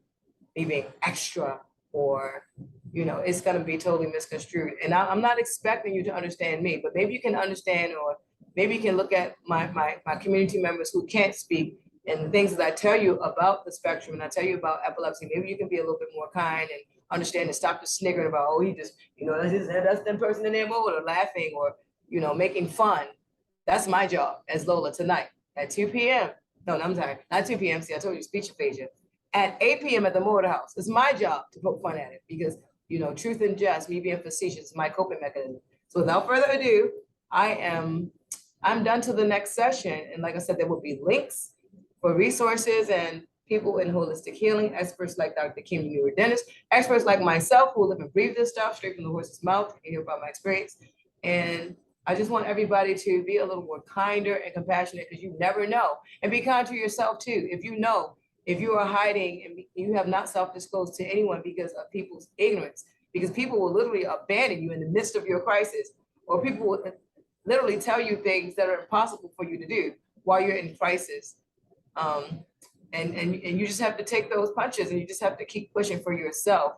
me being extra, or, it's going to be totally misconstrued. And I'm not expecting you to understand me, but maybe you can understand, or maybe you can look at my community members who can't speak, and the things that I tell you about the spectrum and I tell you about epilepsy. Maybe you can be a little bit more kind and understand and stop the sniggering about, oh, he just, that's the person in their mode, or laughing, or, making fun. That's my job as Lola tonight at 2 p.m. No, I'm sorry, not 2 p.m. See, I told you speech aphasia. At 8 p.m. at the Motor House. It's my job to poke fun at it, because, truth and jest, me being facetious, is my coping mechanism. So without further ado, I'm done to the next session. And like I said, there will be links for resources and people in holistic healing, experts like Dr. Kimya, Nuru dentist, experts like myself who live and breathe this stuff straight from the horse's mouth and hear about my experience. And I just want everybody to be a little more kinder and compassionate, because you never know. And be kind to yourself too. If you are hiding and you have not self-disclosed to anyone because of people's ignorance, because people will literally abandon you in the midst of your crisis, or people will literally tell you things that are impossible for you to do while you're in crisis. And you just have to take those punches, and you just have to keep pushing for yourself.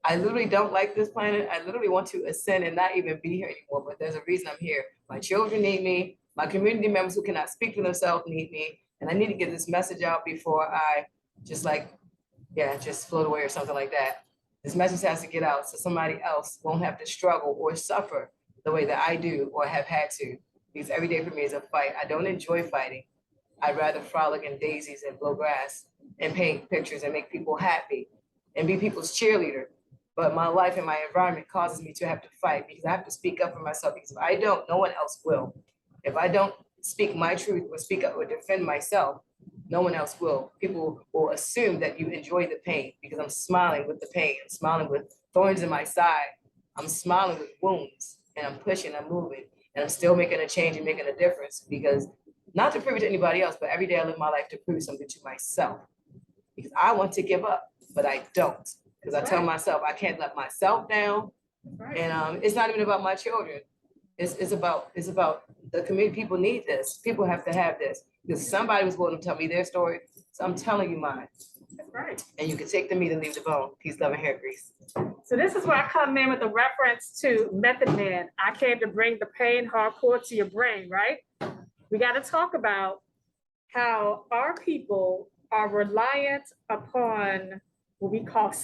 I literally don't like this planet. I literally want to ascend and not even be here anymore, but there's a reason I'm here. My children need me. My community members who cannot speak for themselves need me. And I need to get this message out before I just float away or something like that. This message has to get out so somebody else won't have to struggle or suffer the way that I do or have had to. Because every day for me is a fight. I don't enjoy fighting. I'd rather frolic in daisies and blow grass and paint pictures and make people happy and be people's cheerleader. But my life and my environment causes me to have to fight, because I have to speak up for myself, because if I don't, no one else will. If I don't speak my truth or speak up or defend myself, no one else will. People will assume that you enjoy the pain, because I'm smiling with the pain. I'm smiling with thorns in my side. I'm smiling with wounds, and I'm pushing, I'm moving, and I'm still making a change and making a difference, because not to prove it to anybody else, but every day I live my life to prove something to myself, because I want to give up, but I don't. Because I tell myself I can't let myself down. And it's not even about my children. It's about the community. People need this. People have to have this, because somebody was willing to tell me their story. So I'm telling you mine. That's right. And you can take the meat and leave the bone. Peace, love, and hair grease. So this is where I come in with a reference to Method Man. I came to bring the pain hardcore to your brain, right? We got to talk about how our people are reliant upon what we call the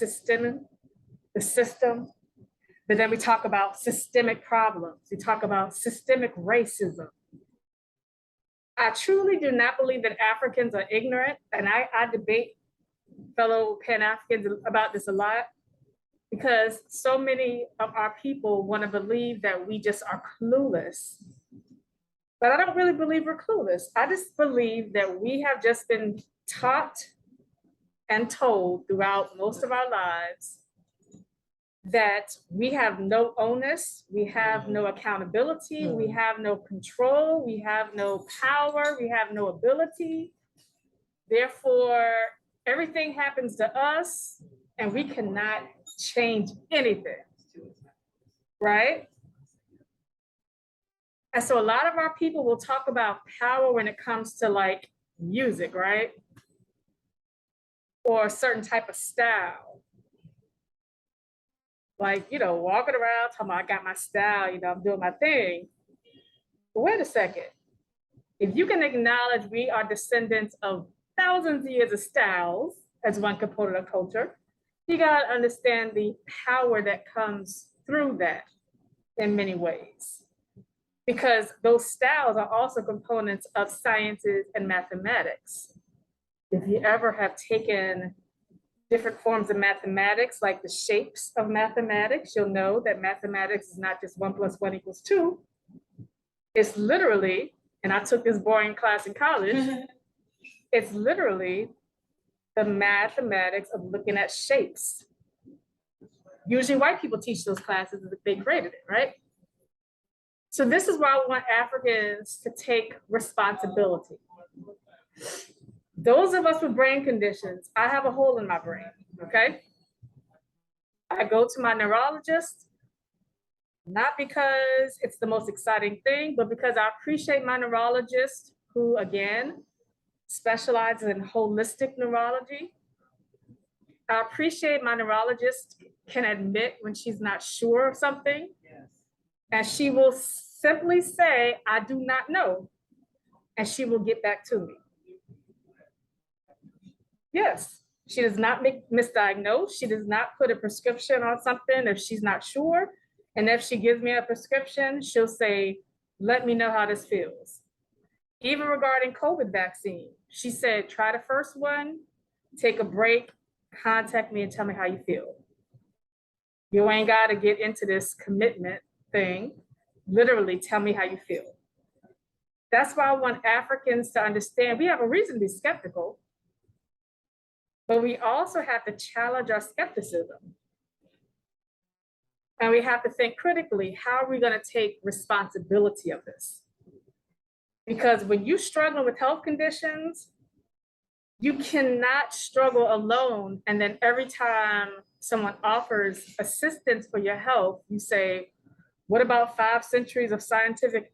system. But then we talk about systemic problems. We talk about systemic racism. I truly do not believe that Africans are ignorant. And I debate fellow Pan-Africans about this a lot, because so many of our people want to believe that we just are clueless. But I don't really believe we're clueless. I just believe that we have just been taught and told throughout most of our lives that we have no onus, we have no accountability, we have no control, we have no power, we have no ability. Therefore, everything happens to us and we cannot change anything, right? And so a lot of our people will talk about power when it comes to like music, right? Or a certain type of style. Like, you know, walking around talking about I got my style, you know, I'm doing my thing. But wait a second. If you can acknowledge we are descendants of thousands of years of styles as one component of culture, you gotta understand the power that comes through that in many ways. Because those styles are also components of sciences and mathematics. If you ever have taken different forms of mathematics, like the shapes of mathematics, you'll know that mathematics is not just 1 + 1 = 2. It's literally, and I took this boring class in college, it's literally the mathematics of looking at shapes. Usually white people teach those classes if they graded it, right? So this is why I want Africans to take responsibility. Those of us with brain conditions, I have a hole in my brain, okay? I go to my neurologist, not because it's the most exciting thing, but because I appreciate my neurologist who, again, specializes in holistic neurology. I appreciate my neurologist can admit when she's not sure of something. Yes. And she will simply say, I do not know. And she will get back to me. Yes, she does not misdiagnose. She does not put a prescription on something if she's not sure. And if she gives me a prescription, she'll say, let me know how this feels. Even regarding COVID vaccine, she said, try the first one, take a break, contact me and tell me how you feel. You ain't got to get into this commitment thing. Literally tell me how you feel. That's why I want Africans to understand we have a reason to be skeptical, but we also have to challenge our skepticism. And we have to think critically, how are we going to take responsibility of this? Because when you're struggling with health conditions, you cannot struggle alone. And then every time someone offers assistance for your health, you say, what about 5 centuries of scientific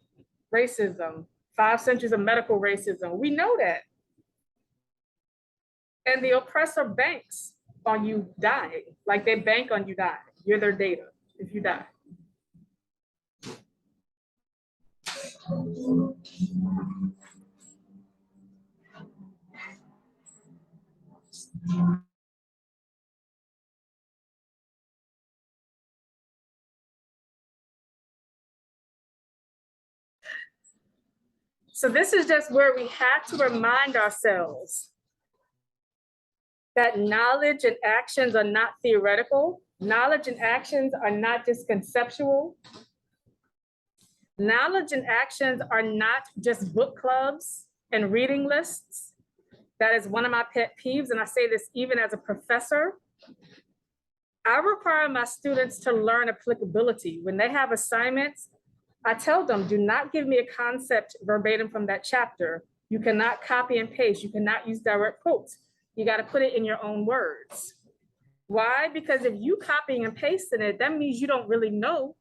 racism, 5 centuries of medical racism? We know that. And the oppressor banks on you dying, like they bank on you dying. You're their data if you die. So this is just where we have to remind ourselves that knowledge and actions are not theoretical. Knowledge and actions are not just conceptual. Knowledge and actions are not just book clubs and reading lists. That is one of my pet peeves, and I say this even as a professor. I require my students to learn applicability. When they have assignments, I tell them, do not give me a concept verbatim from that chapter. You cannot copy and paste. You cannot use direct quotes. You got to put it in your own words. Why? Because if you copying and pasting it, that means you don't really know.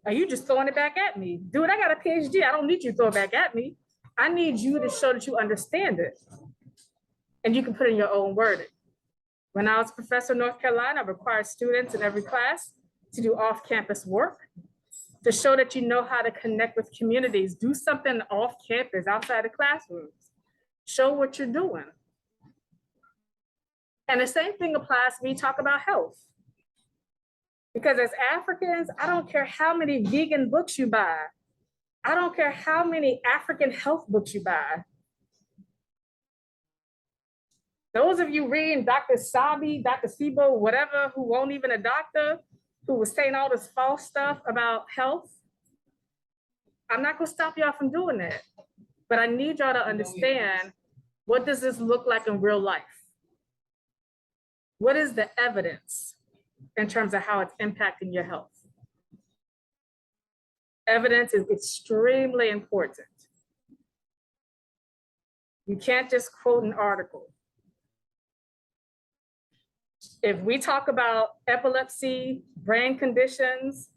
Are you just throwing it back at me? Dude, I got a PhD. I don't need you to throw it back at me. I need you to show that you understand it. And you can put in your own wording. When I was a professor in North Carolina, I required students in every class to do off-campus work to show that you know how to connect with communities. Do something off campus, outside the classrooms. Show what you're doing. And the same thing applies when we talk about health. Because as Africans, I don't care how many vegan books you buy. I don't care how many African health books you buy. Those of you reading Dr. Sabi, Dr. Sibo, whatever, who won't even a doctor, who was saying all this false stuff about health, I'm not gonna stop y'all from doing that. But I need y'all to understand, what does this look like in real life? What is the evidence in terms of how it's impacting your health? Evidence is extremely important. You can't just quote an article. If we talk about epilepsy, brain conditions,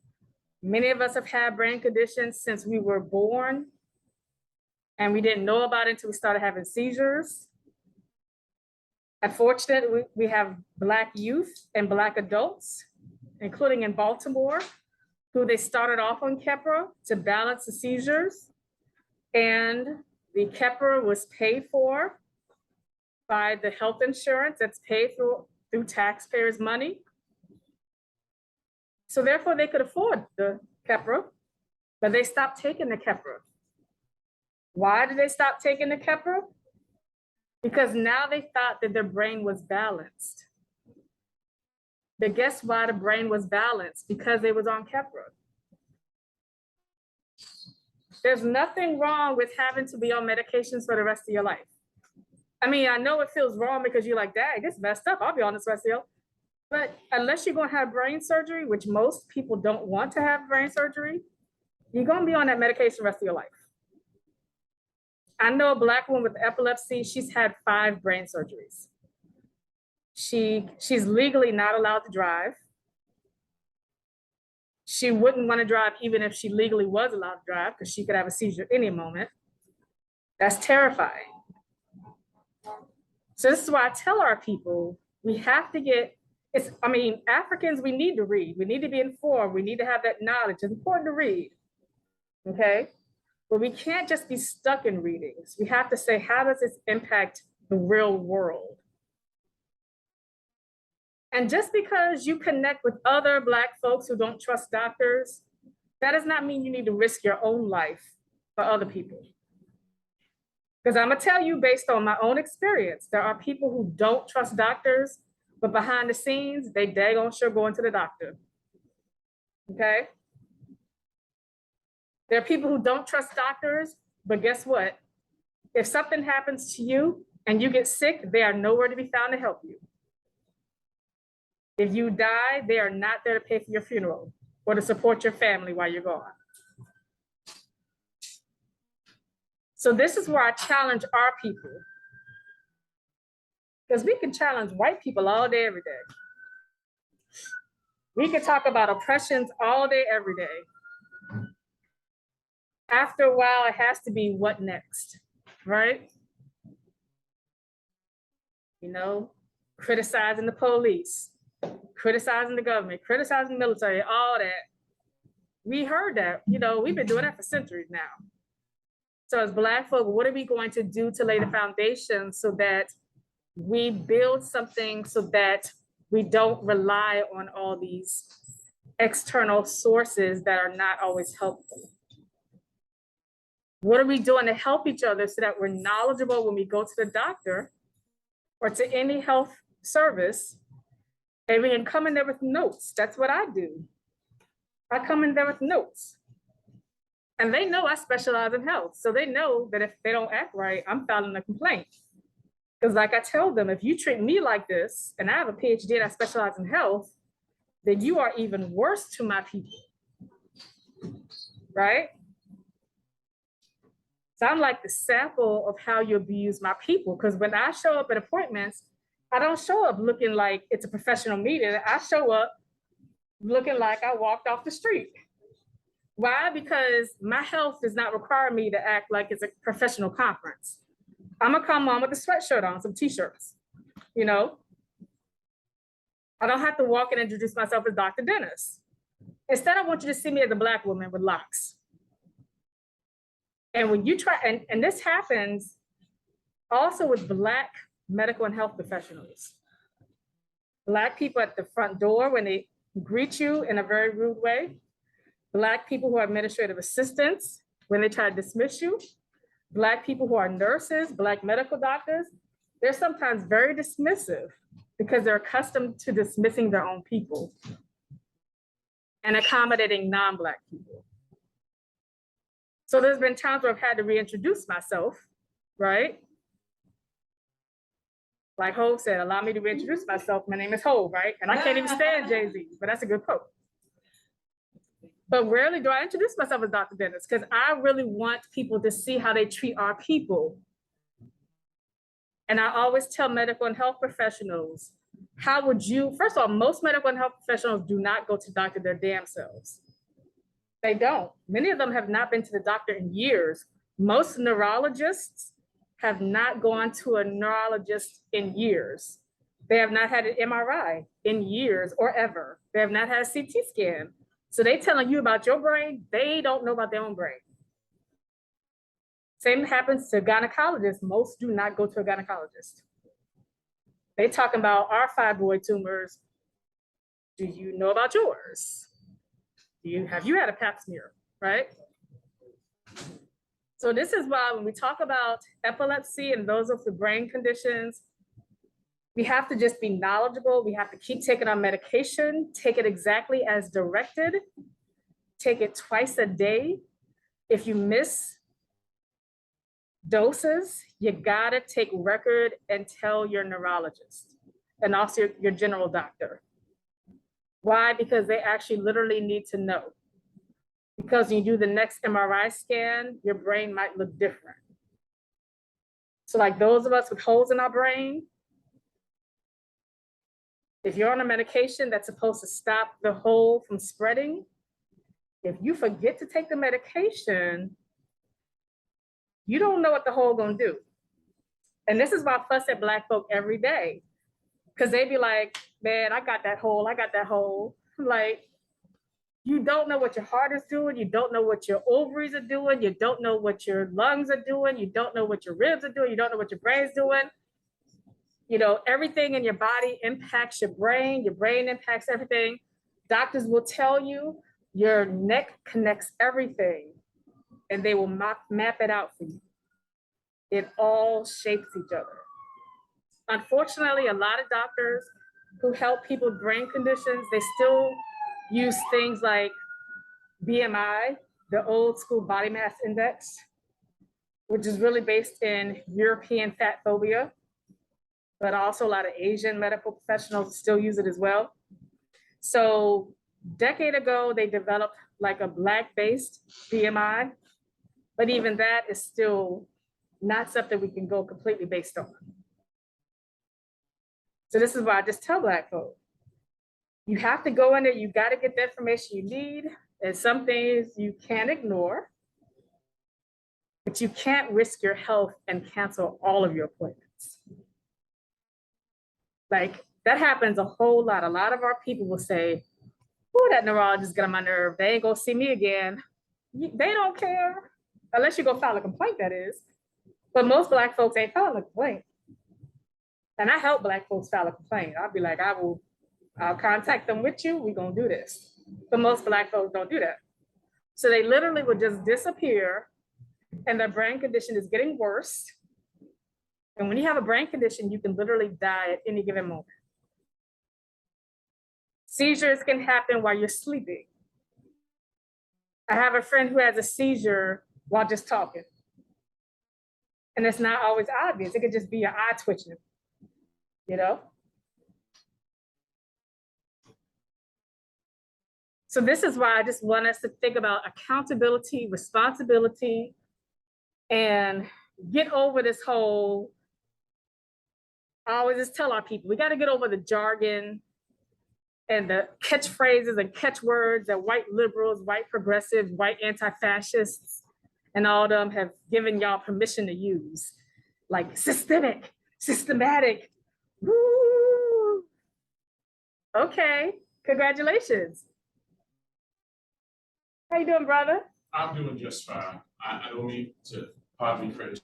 many of us have had brain conditions since we were born, and we didn't know about it until we started having seizures. Unfortunately, we have Black youth and Black adults, including in Baltimore, who they started off on Keppra to balance the seizures. And the Keppra was paid for by the health insurance that's paid through taxpayers' money. So therefore they could afford the Keppra, but they stopped taking the Keppra. Why did they stop taking the Keppra? Because now they thought that their brain was balanced. But guess why the brain was balanced? Because they was on Keppra. There's nothing wrong with having to be on medications for the rest of your life. I mean, I know it feels wrong because you're like, dang, this messed up. I'll be on this rest of your life. But unless you're gonna have brain surgery, which most people don't want to have brain surgery, you're gonna be on that medication the rest of your life. I know a Black woman with epilepsy, she's had 5 brain surgeries. She's legally not allowed to drive. She wouldn't want to drive even if she legally was allowed to drive, because she could have a seizure any moment. That's terrifying. So this is why I tell our people, we have to get, Africans, we need to read. We need to be informed. We need to have that knowledge. It's important to read, okay? But we can't just be stuck in readings. We have to say, how does this impact the real world? And just because you connect with other Black folks who don't trust doctors, that does not mean you need to risk your own life for other people. Because I'm gonna tell you, based on my own experience, there are people who don't trust doctors, but behind the scenes, they daggone sure going to the doctor, okay? There are people who don't trust doctors, but guess what? If something happens to you and you get sick, they are nowhere to be found to help you. If you die, they are not there to pay for your funeral or to support your family while you're gone. So this is where I challenge our people. Because we can challenge white people all day, every day. We can talk about oppressions all day, every day. After a while, it has to be what next, right? You know, criticizing the police, criticizing the government, criticizing the military, all that. We heard that, you know, we've been doing that for centuries now. So as Black folk, what are we going to do to lay the foundation so that we build something so that we don't rely on all these external sources that are not always helpful? What are we doing to help each other so that we're knowledgeable when we go to the doctor or to any health service, and we can come in there with notes? That's what I do. I come in there with notes. And they know I specialize in health. So they know that if they don't act right, I'm filing a complaint. Because like I tell them, if you treat me like this, and I have a PhD and I specialize in health, then you are even worse to my people, right? So I'm like the sample of how you abuse my people. Because when I show up at appointments, I don't show up looking like it's a professional meeting. I show up looking like I walked off the street. Why? Because my health does not require me to act like it's a professional conference. I'm gonna come on with a sweatshirt on, some t-shirts, you know? I don't have to walk in and introduce myself as Dr. Dennis. Instead, I want you to see me as a Black woman with locks. And when you try, and this happens also with Black medical and health professionals. Black people at the front door when they greet you in a very rude way. Black people who are administrative assistants when they try to dismiss you. Black people who are nurses, Black medical doctors, they're sometimes very dismissive because they're accustomed to dismissing their own people and accommodating non-Black people. So there's been times where I've had to reintroduce myself, right? Like Hov said, allow me to reintroduce myself. My name is Hov, right? And I can't even stand Jay-Z, but that's a good quote. But rarely do I introduce myself as Dr. Dennis because I really want people to see how they treat our people. And I always tell medical and health professionals, how would you, first of all, most medical and health professionals do not go to doctor their damn selves. They don't. Many of them have not been to the doctor in years. Most neurologists have not gone to a neurologist in years. They have not had an MRI in years or ever. They have not had a CT scan. So they telling you about your brain, they don't know about their own brain. Same happens to gynecologists. Most do not go to a gynecologist. They talking about our fibroid tumors. Do you know about yours? Have you had a pap smear, right? So this is why when we talk about epilepsy and those of the brain conditions, we have to just be knowledgeable. We have to keep taking our medication, take it exactly as directed, take it twice a day. If you miss doses, you gotta take record and tell your neurologist and also your general doctor. Why? Because they actually literally need to know. Because when you do the next MRI scan, your brain might look different. So like those of us with holes in our brain, if you're on a medication that's supposed to stop the hole from spreading, if you forget to take the medication, you don't know what the hole gonna do. And this is why I fuss at Black folk every day. Because they be like, man, I got that hole, I got that hole. Like, you don't know what your heart is doing, you don't know what your ovaries are doing, you don't know what your lungs are doing, you don't know what your ribs are doing, you don't know what your brain's doing. You know, everything in your body impacts your brain impacts everything. Doctors will tell you your neck connects everything and they will map it out for you. It all shapes each other. Unfortunately, a lot of doctors who help people with brain conditions, they still use things like BMI, the old school body mass index, which is really based in European fat phobia, but also a lot of Asian medical professionals still use it as well. So a decade ago, they developed like a Black-based BMI, but even that is still not something we can go completely based on. So this is why I just tell Black folk, you have to go in there, you gotta get the information you need, and some things you can't ignore, but you can't risk your health and cancel all of your appointments. Like, that happens a whole lot. A lot of our people will say, oh, that neurologist got on my nerve, they ain't gonna see me again. They don't care, unless you go file a complaint, that is. But most Black folks ain't filing a complaint. And I help Black folks file a complaint. I'll be like, I'll contact them with you, we're gonna do this. But most Black folks don't do that. So they literally would just disappear and their brain condition is getting worse. And when you have a brain condition, you can literally die at any given moment. Seizures can happen while you're sleeping. I have a friend who has a seizure while just talking. And it's not always obvious. It could just be your eye twitching, you know? So this is why I just want us to think about accountability, responsibility, and get over this whole, I always just tell our people, we gotta get over the jargon and the catchphrases and catchwords that white liberals, white progressives, white anti-fascists, and all of them have given y'all permission to use. Like systemic, systematic, woo. Okay, congratulations. How you doing, brother? I'm doing just fine. I don't mean to hardly criticize.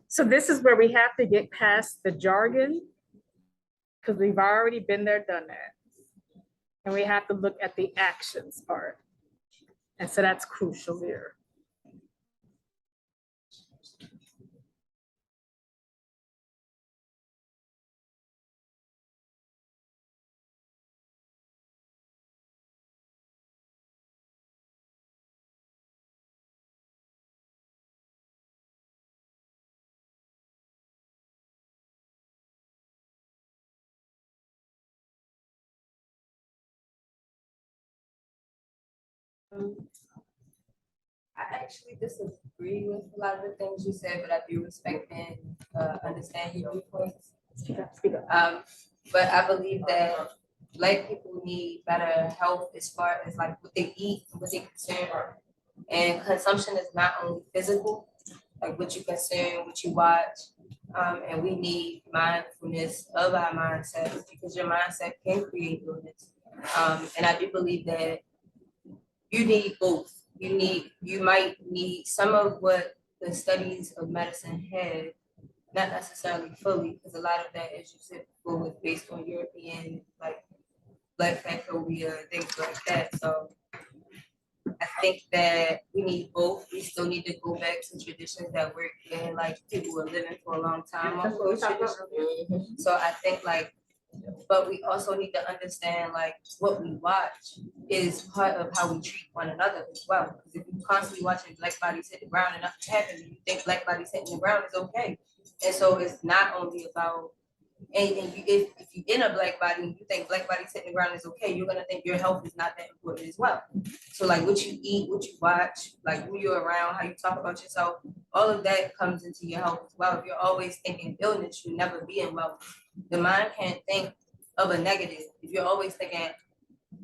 So this is where we have to get past the jargon because we've already been there, done that. And we have to look at the actions part. And so that's crucial here. I actually disagree with a lot of the things you said, but I do respect and understand your viewpoints. Speak up, speak up. But I believe that Black people need better health as far as like what they eat, what they consume. And consumption is not only physical, like what you consume, what you watch. And we need mindfulness of our mindsets because your mindset can create illness. And I do believe that you need both. You might need some of what the studies of medicine had, not necessarily fully, because a lot of that, as you said before, was based on European, like Black phobia and things like that. So I think that we need both. We still need to go back to traditions that work and like people were living for a long time off those traditions. So I think like, but we also need to understand like what we watch is part of how we treat one another as well. Because if you constantly watching Black bodies hit the ground and nothing happens, you think Black bodies hitting the ground is okay. And so it's not only about, and if you're in a Black body and you think Black bodies hitting the ground is okay, you're gonna think your health is not that important as well. So like what you eat, what you watch, like who you're around, how you talk about yourself, all of that comes into your health as well. If you're always thinking illness, you'll never be in wellness. The mind can't think of a negative. If you're always thinking,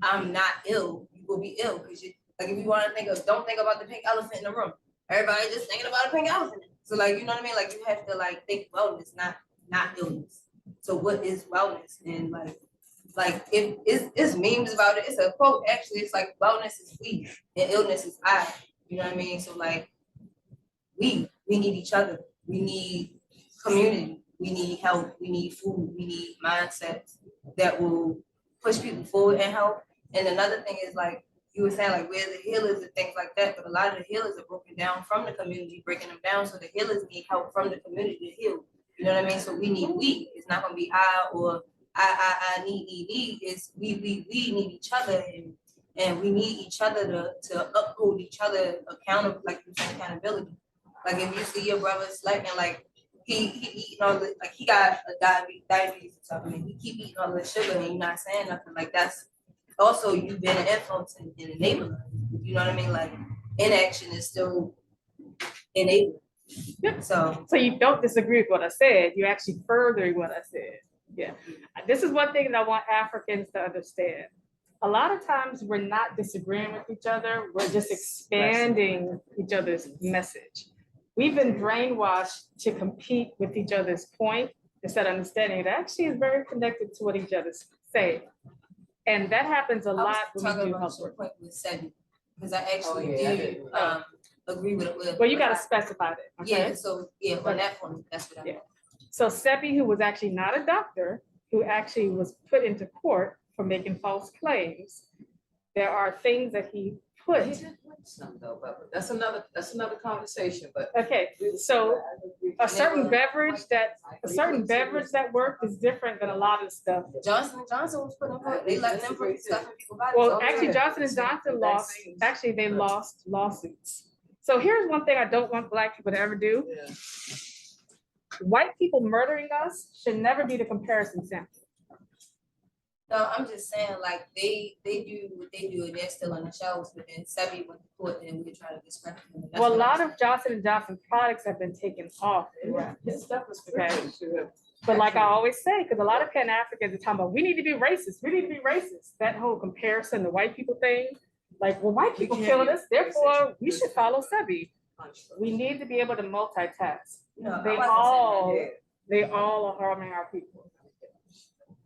I'm not ill, you will be ill. Because like if you want to think of, don't think about the pink elephant in the room. Everybody just thinking about a pink elephant. So like, you know what I mean? Like you have to like think wellness, not illness. So what is wellness? And like if it's memes about it, it's a quote actually, it's like wellness is we and illness is I. You know what I mean? So like we need each other. We need community. We need health. We need food. We need mindsets that will push people forward and help. And another thing is like you were saying, like where the healers and things like that, but a lot of the healers are broken down from the community, breaking them down. So the healers need help from the community to heal. You know what I mean? So we need we. It's not gonna be I or I need. It's we need each other and we need each other to uphold each other accountable, like you said, accountability. Like if you see your brother slacking, like he eating all the, like he got a diabetes or something, and he keep eating all the sugar and you're not saying nothing, like that's also you've been an influence in the neighborhood. You know what I mean? Like inaction is still enabling. So you don't disagree with what I said, you actually furthering what I said. Yeah, this is one thing that I want Africans to understand. A lot of times we're not disagreeing with each other, we're just expanding each other's message. We've been brainwashed to compete with each other's point instead of understanding it actually is very connected to what each other's saying. And that happens a lot when we do health work. Point with Sebi, because I actually do agree with it. Well, you gotta specify that. Okay? Yeah, so yeah, on that point, that's what I meant. So Sebi, who was actually not a doctor, who actually was put into court for making false claims, there are things that he put. He did win some though, but that's another conversation, but. Okay, so a certain beverage that worked is different than a lot of stuff. Johnson & Johnson was putting court, they let them put stuff in people's bodies. Well, actually Johnson & Johnson lost, actually they lost lawsuits. So here's one thing I don't want Black people to ever do. Yeah. White people murdering us should never be the comparison sample. No, I'm just saying, like, they do what they do, and they're still on the shelves, but then Sebi went to court, and we're trying to discredit them. and that's Well, a what I'm lot saying. of Johnson & Johnson products have been taken off. Yeah, his stuff was Okay. prescription too. But like I always say, because a lot of Pan Africans are talking about, we need to be racist, we need to be racist. That whole comparison, the white people thing, like, well, white people can't killing be us, therefore racist. we should follow Sebi. We need to be able to multitask. No, They I wasn't saying that. all, they all are harming our people.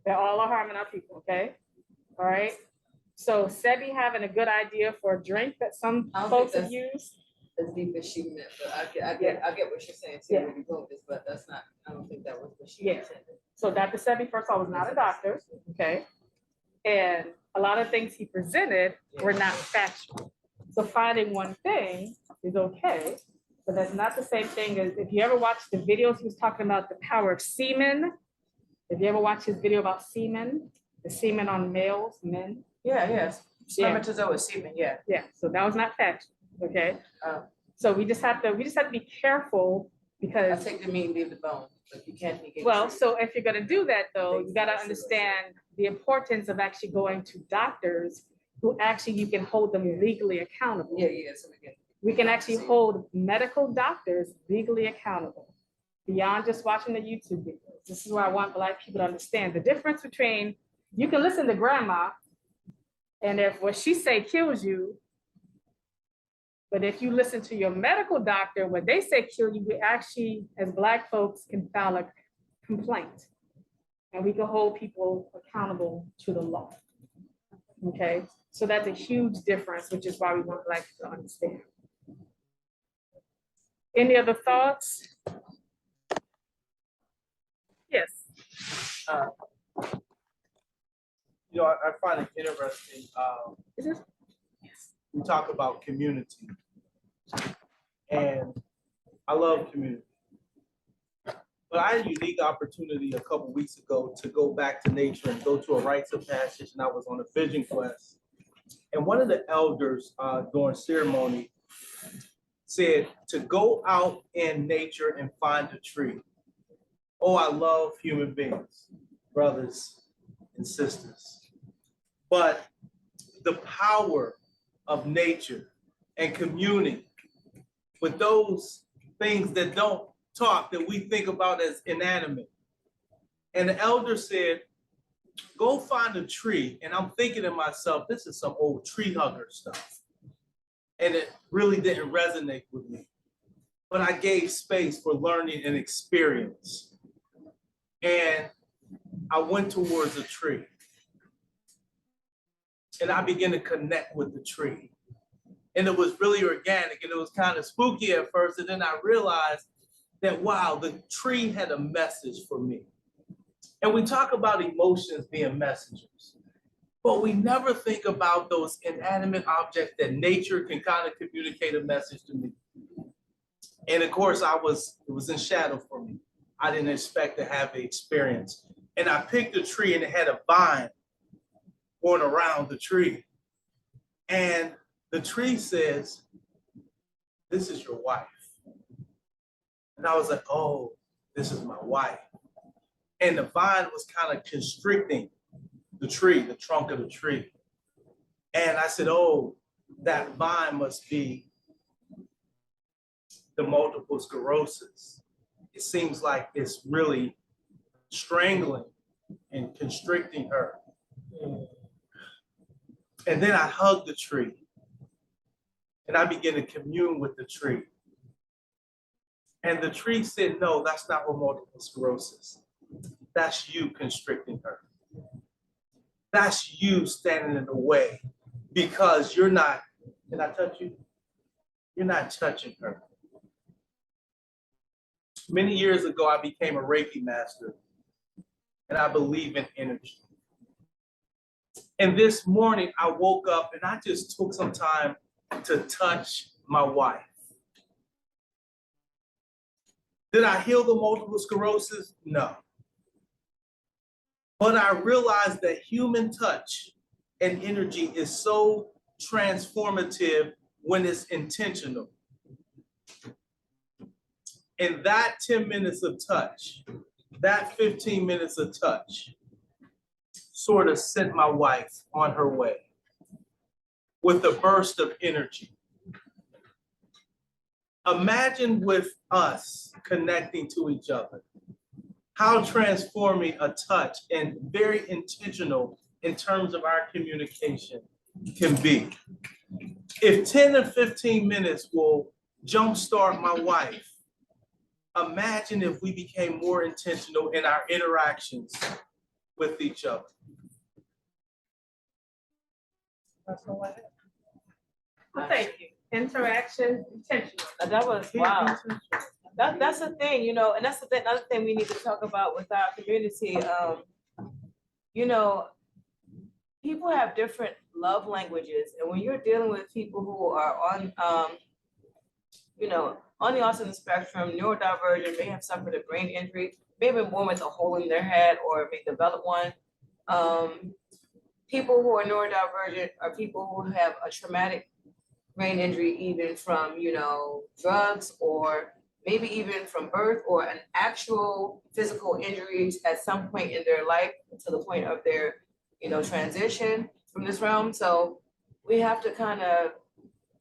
They all are harming our people, okay? All right? So Sebi having a good idea for a drink that some I don't folks think have used. As deep as she meant, but I get what you're saying too, Yeah. when you go with this, but that's not, I don't think that was what she Yeah. intended. So Dr. Sebi, first of all, was not a doctor, okay? And a lot of things he presented were not factual. So finding one thing is okay, but that's not the same thing as, if you ever watched the videos, he was talking about the power of semen. If you ever watched his video about semen, the semen on males, men. Yeah, yes, Yeah. spermatozoa semen, yeah. Yeah, so that was not factual, okay? So we just have to be careful I because, take the meat, leave the bone, but you can't negate. well, truth. so if you're gonna do that though, you gotta Exactly. understand the importance of actually going to doctors who actually you can hold them legally accountable. Yeah, so We can actually hold medical doctors legally accountable beyond just watching the YouTube videos. This is where I want Black people to understand the difference between, you can listen to grandma, and if what she say kills you, but if you listen to your medical doctor, what they say kill you, we actually, as Black folks, can file a complaint. And we can hold people accountable to the law. Okay, so that's a huge difference, which is why we want Black people to understand. Any other thoughts? Yes. You know, I find it interesting. Is it? We talk about community, and I love community. But I had a unique opportunity a couple weeks ago to go back to nature and go to a rites of passage, and I was on a vision quest. And one of the elders during ceremony said to go out in nature and find a tree. Oh, I love human beings, brothers and sisters. But the power of nature and communing with those things that don't talk, that we think about as inanimate. And the elder said, go find a tree. And I'm thinking to myself, this is some old tree hugger stuff. And it really didn't resonate with me. But I gave space for learning and experience. And I went towards a tree. And I began to connect with the tree. And it was really organic, and it was kind of spooky at first. And then I realized that, wow, the tree had a message for me. And we talk about emotions being messengers, but we never think about those inanimate objects that nature can kind of communicate a message to me. And of course, it was in shadow for me. I didn't expect to have the experience. And I picked a tree, and it had a vine going around the tree. And the tree says, this is your wife. And I was like, oh, this is my wife. And the vine was kind of constricting the tree, the trunk of the tree. And I said, oh, that vine must be the multiple sclerosis. It seems like it's really strangling and constricting her. And then I hugged the tree, and I began to commune with the tree. And the tree said, no, that's not what multiple sclerosis. That's you constricting her. That's you standing in the way because you're not, can I touch you? You're not touching her. Many years ago, I became a Reiki master, and I believe in energy. And this morning, I woke up and I just took some time to touch my wife. Did I heal the multiple sclerosis? No. But I realized that human touch and energy is so transformative when it's intentional. And that 10 minutes of touch, that 15 minutes of touch, sort of sent my wife on her way with a burst of energy. Imagine with us connecting to each other, how transforming a touch and very intentional in terms of our communication can be. If 10 to 15 minutes will jumpstart my wife, imagine if we became more intentional in our interactions with each other. Well, thank you. Interaction, intentional. That was, wow. That's the thing, you know, and that's the thing, another thing we need to talk about with our community. You know, people have different love languages, and when you're dealing with people who are on, you know, on the autism spectrum, neurodivergent, may have suffered a brain injury, may have been born with a hole in their head or may develop one. People who are neurodivergent are people who have a traumatic brain injury, even from, you know, drugs or maybe even from birth or an actual physical injuries at some point in their life to the point of their, you know, transition from this realm. So we have to kind of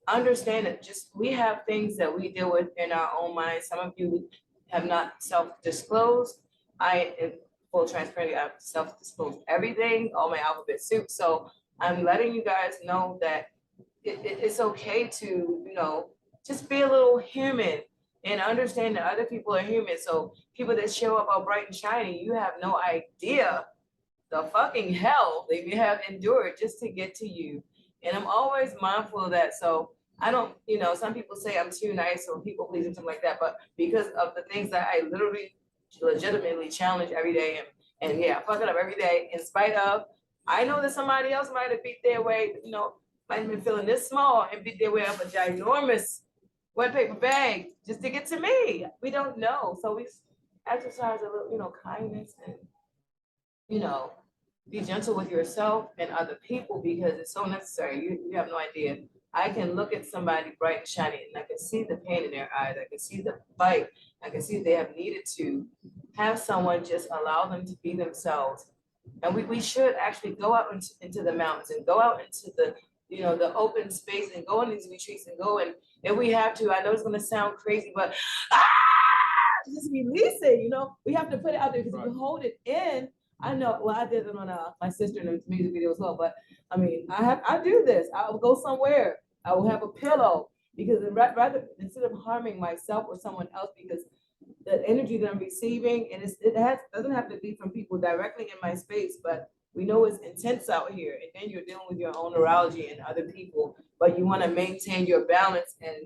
understand that just we have things that we deal with in our own minds. Some of you have not self-disclosed. I, in full transparency, I've self-disclosed everything, all my alphabet soup. So I'm letting you guys know that it's okay to, you know, just be a little human and understand that other people are human. So people that show up all bright and shiny, you have no idea the fucking hell they may have endured just to get to you. And I'm always mindful of that. So I don't, you know, some people say I'm too nice or people pleasing, something like that, but because of the things that I literally legitimately challenge every day and yeah, fuck it up every day in spite of, I know that somebody else might have beat their way, you know, might have been feeling this small and beat their way up a ginormous wet paper bag just to get to me. We don't know. So we exercise a little, you know, kindness and, you know, be gentle with yourself and other people because it's so necessary. You have no idea. I can look at somebody bright and shiny and I can see the pain in their eyes. I can see the fight. I can see they have needed to have someone just allow them to be themselves. And we should actually go out into the mountains and go out into the, you know, the open space and go on these retreats and go and if we have to, I know it's gonna sound crazy, but just release it, you know, we have to put it out there because if you hold it in, I know, well, I did it on my sister in the music video as well, but I mean, I do this, I will go somewhere, I will have a pillow because rather, instead of harming myself or someone else, because the energy that I'm receiving, and doesn't have to be from people directly in my space, but we know it's intense out here, and then you're dealing with your own neurology and other people, but you want to maintain your balance and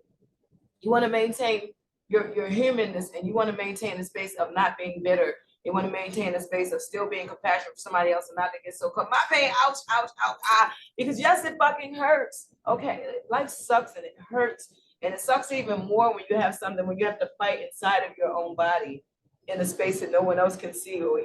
you want to maintain your humanness, and you want to maintain the space of not being bitter. You want to maintain a space of still being compassionate for somebody else and not to get so caught. My pain, ouch, ouch, ouch, ah, because yes, it fucking hurts. Okay, life sucks and it hurts, and it sucks even more when you have something when you have to fight inside of your own body in a space that no one else can see or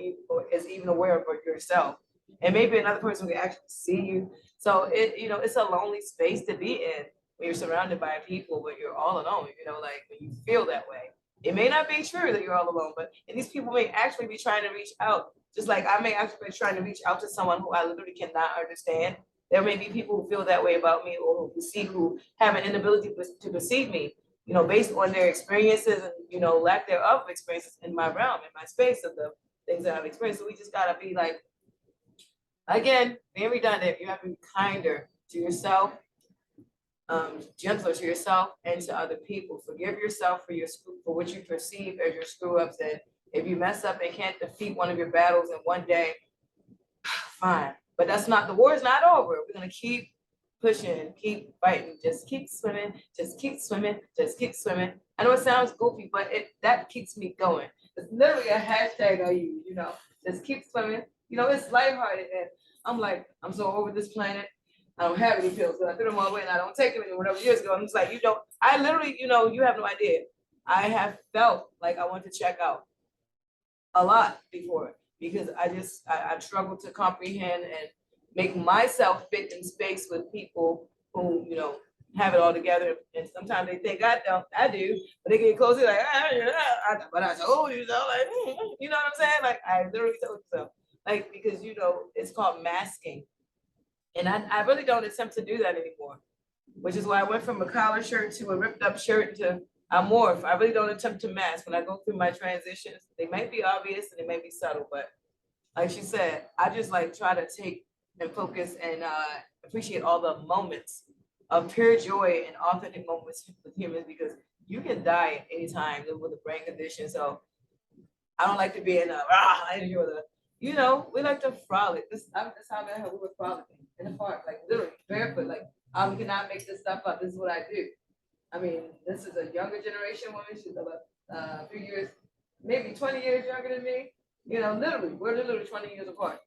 is even aware of yourself. And maybe another person can actually see you. So it, you know, it's a lonely space to be in when you're surrounded by people, but you're all alone, you know, like when you feel that way. It may not be true that you're all alone, but and these people may actually be trying to reach out, just like I may actually be trying to reach out to someone who I literally cannot understand. There may be people who feel that way about me or who have an inability to perceive me, you know, based on their experiences and, you know, lack thereof experiences in my realm, in my space of the things that I've experienced. So we just gotta be like, again, being redundant, you have to be kinder to yourself, gentler to yourself and to other people. Forgive yourself for what you perceive as your screw ups. And if you mess up and can't defeat one of your battles in one day, fine. But that's not, the war is not over. We're gonna keep pushing, keep fighting, just keep swimming, just keep swimming, just keep swimming. I know it sounds goofy, but that keeps me going. It's literally a hashtag I use, you know, just keep swimming. You know, it's lighthearted and I'm like, I'm so over this planet. I don't have any pills, but I threw them all away and I don't take them anymore. Whatever years ago, I'm just like, I literally, you know, you have no idea. I have felt like I want to check out a lot before because I've struggled to comprehend and make myself fit in space with people who, you know, have it all together. And sometimes they think I do, but they get closer like, but I told you so, like, you know what I'm saying? Like I literally told you so. like, because, you know, it's called masking. And I really don't attempt to do that anymore, which is why I went from a collar shirt to a ripped up shirt to a morph. I really don't attempt to mask when I go through my transitions. They might be obvious and they might be subtle, but like she said, I just like try to take and focus and appreciate all the moments of pure joy and authentic moments with humans, because you can die at any time with a brain condition. So I don't like to be in a energy or the, you know, we like to frolic. That's how we were frolicking in the park, like literally barefoot. Like I cannot make this stuff up. This is what I do. I mean, this is a younger generation woman. She's about 3 years, maybe 20 years younger than me. You know, literally, we're literally 20 years apart.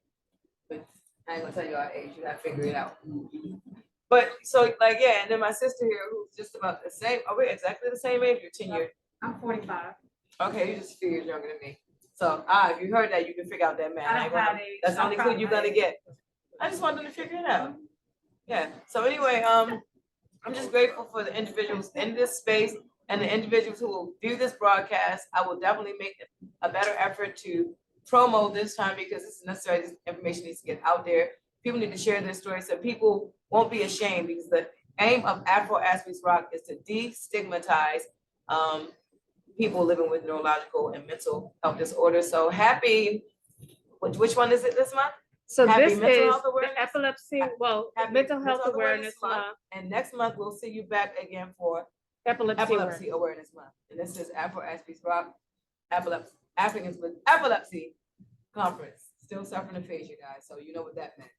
But I ain't gonna tell you our age. You gotta figure it out. But so like, yeah, and then my sister here, who's just about the same. Are we exactly the same age? You're 10 years. I'm 45. Okay, you're just a few years younger than me. So if you heard that, you can figure out that math. I don't have age. That's the only clue you're gonna get. I just wanted to figure it out. Yeah. So anyway, I'm just grateful for the individuals in this space and the individuals who will view this broadcast. I will definitely make a better effort to promo this time, because this is necessary. This information needs to get out there. People need to share their stories so people won't be ashamed, because the aim of Afro-Aspie's Rock is to destigmatize people living with neurological and mental health disorders. So happy, which one is it this month? So Happy this mental is health the awareness. epilepsy, well, Happy mental health awareness month, And next month, we'll see you back again for epilepsy awareness. Epilepsy Awareness Month. And this is Afro-Aspie's Rock, Afrikans with Epilepsy Conference. Still suffering aphasia, guys, so you know what that meant.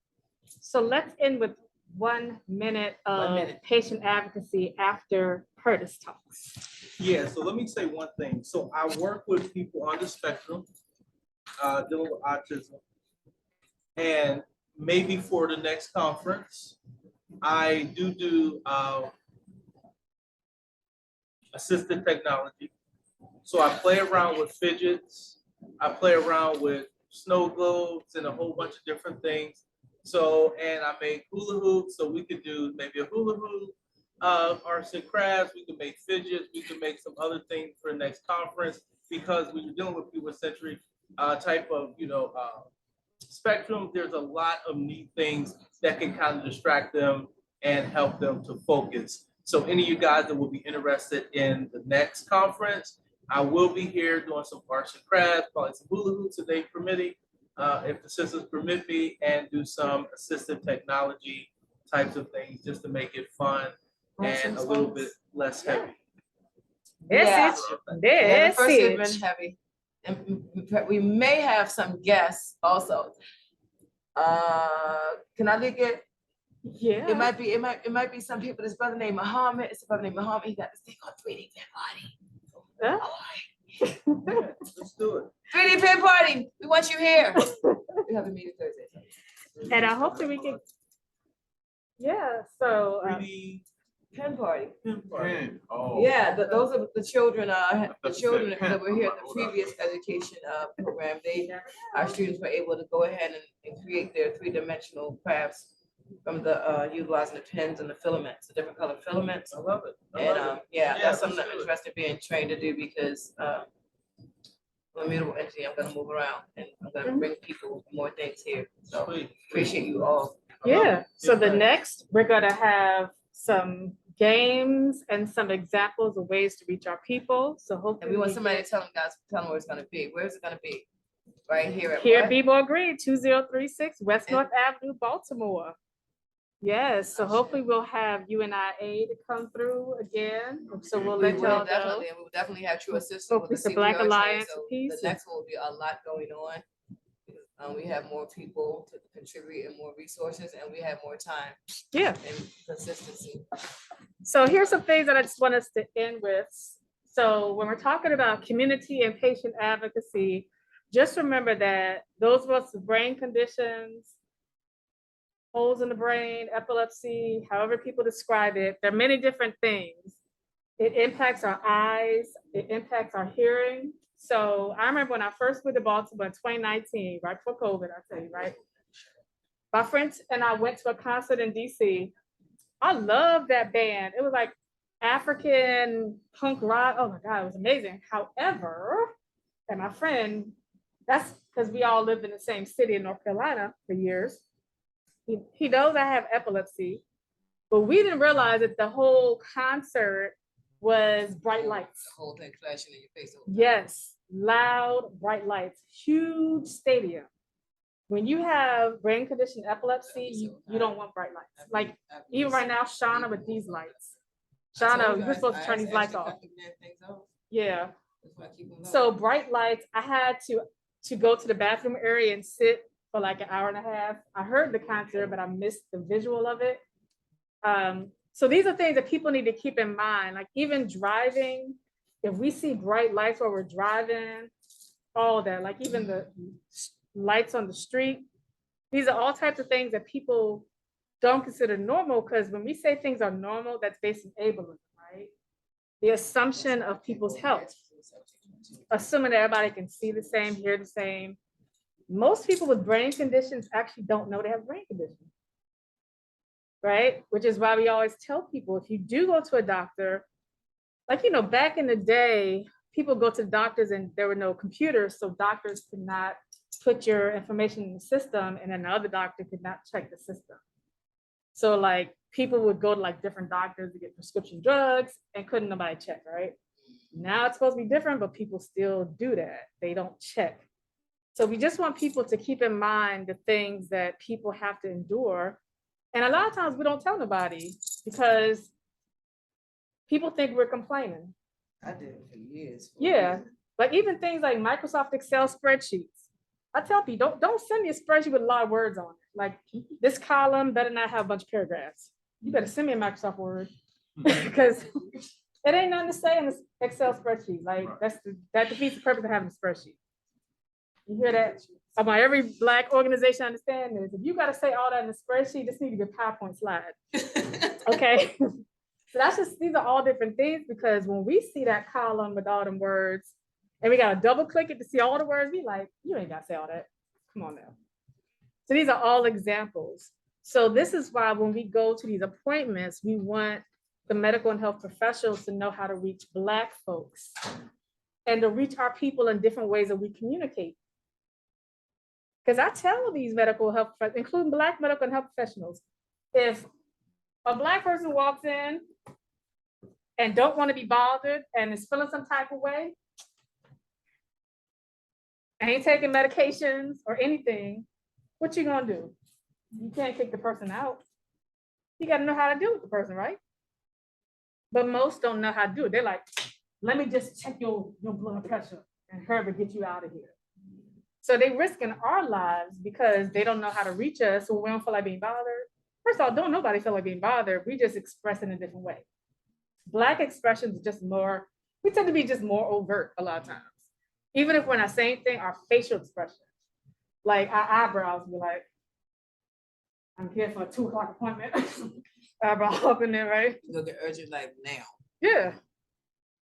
So let's end with 1 minute of patient advocacy after Curtis talks. Yeah, so let me say one thing. So I work with people on the spectrum, dealing with autism. And maybe for the next conference, I do assistive technology. So I play around with fidgets. I play around with snow globes and a whole bunch of different things. So, and I make hula hoops. So we could do maybe a hula hoop, arts and crafts. We could make fidgets. We could make some other things for the next conference, because when you're dealing with people with sensory type of, spectrum, there's a lot of neat things that can kind of distract them and help them to focus. So any of you guys that will be interested in the next conference, I will be here doing some arts and crafts, probably some hula hoops if they permitting, if the systems permit me, and do some assistive technology types of things just to make it fun and a little bit less heavy. The first has This been heavy. And we may have some guests also. Can I leak it? Yeah. It might be some people. This brother named Muhammad. It's a brother named Muhammad. He got this thing called 3D Pin Party. Huh? Let's do it. 3D Pin Party. We want you here. We have a meeting Thursday. And I hope that we can, yeah, so. 3D Pin Party. pin party. Man, oh. Yeah, those are the children, the you said children pen that were here at party. the previous education program. Our students were able to go ahead and create their three-dimensional crafts from the utilizing the pins and the filaments, the different color filaments. I love it. I And love it. yeah, Yeah, that's something let's I'm do it. interested in being trained to do, because I'm a mutable entity. I'm gonna move around and I'm gonna bring people more things here. So Sweet. appreciate you all. Yeah, so the Yeah. next, we're gonna have some games and some examples of ways to reach our people, so And hopefully. we want somebody to tell them where it's gonna be. Where is it gonna be? Right here at Here what? at Be More Green, 2036 West And- North Avenue, Baltimore. Yes, so hopefully we'll have UNIA to come through again, so we'll We let y'all will know. definitely, and we will definitely have true assistance with Focus the the Black CPR Alliance training. So piece. the next one will be a lot going on. We have more people to contribute and more resources, and we have more time Yeah, and consistency. so here's some things that I just want us to end with. So when we're talking about community and patient advocacy, just remember that those of us with brain conditions, holes in the brain, epilepsy, however people describe it, there are many different things. It impacts our eyes, it impacts our hearing. So I remember when I first moved to Baltimore in 2019, right before COVID, I tell you, right? My friends and I went to a concert in DC. I love that band. It was like African punk rock. Oh my God, it was amazing. However, and my friend, that's because we all lived in the same city in North Carolina for years. He knows I have epilepsy, but we didn't realize that the whole concert was bright lights. The whole thing flashing in your face. Yes, loud, bright lights, huge stadium. When you have brain condition epilepsy, you don't want bright lights. Like even right now, Shawna with these lights. Shawna, we're supposed to turn these lights off. Yeah. So bright lights, I had to go to the bathroom area and sit for like an hour and a half. I heard the concert, but I missed the visual of it. So these are things that people need to keep in mind. Like even driving, if we see bright lights while we're driving, all that, like even the lights on the street, these are all types of things that people don't consider normal, because when we say things are normal, that's based on ableism, right? The assumption of people's health, assuming that everybody can see the same, hear the same. Most people with brain conditions actually don't know they have brain conditions, right? Which is why we always tell people, if you do go to a doctor, like, you know, back in the day, people go to doctors and there were no computers, so doctors could not put your information in the system, and then the other doctor could not check the system. So like people would go to like different doctors to get prescription drugs and couldn't nobody check, right? Now it's supposed to be different, but people still do that. They don't check. So we just want people to keep in mind the things that people have to endure. And a lot of times we don't tell nobody because people think we're complaining. I did it for years. Yeah, like even things like Microsoft Excel spreadsheets. I tell people, don't send me a spreadsheet with a lot of words on it. Like this column better not have a bunch of paragraphs. You better send me a Microsoft Word because it ain't nothing to say in this Excel spreadsheet. Like that defeats the purpose of having a spreadsheet. You hear that? About every Black organization understand this. If you got to say all that in a spreadsheet, this needs to be a PowerPoint slide. Okay. So that's just, these are all different things, because when we see that column with all them words and we got to double click it to see all the words, we like, you ain't got to say all that. Come on now. So these are all examples. So this is why when we go to these appointments, we want the medical and health professionals to know how to reach Black folks and to reach our people in different ways that we communicate. Because I tell these medical health, including Black medical and health professionals, if a Black person walks in and don't want to be bothered and is feeling some type of way, ain't taking medications or anything, what you gonna do? You can't kick the person out. You gotta know how to deal with the person, right? But most don't know how to do it. They're like, let me just check your blood pressure and hurry to get you out of here. So they risking our lives because they don't know how to reach us, so we don't feel like being bothered. First of all, don't nobody feel like being bothered. We just express in a different way. Black expressions are just more, we tend to be just more overt a lot of times. Even if we're not saying anything, our facial expressions, like our eyebrows be like, I'm here for a 2 o'clock appointment. Eyebrow up in there, right? You'll get urgent like now. Yeah.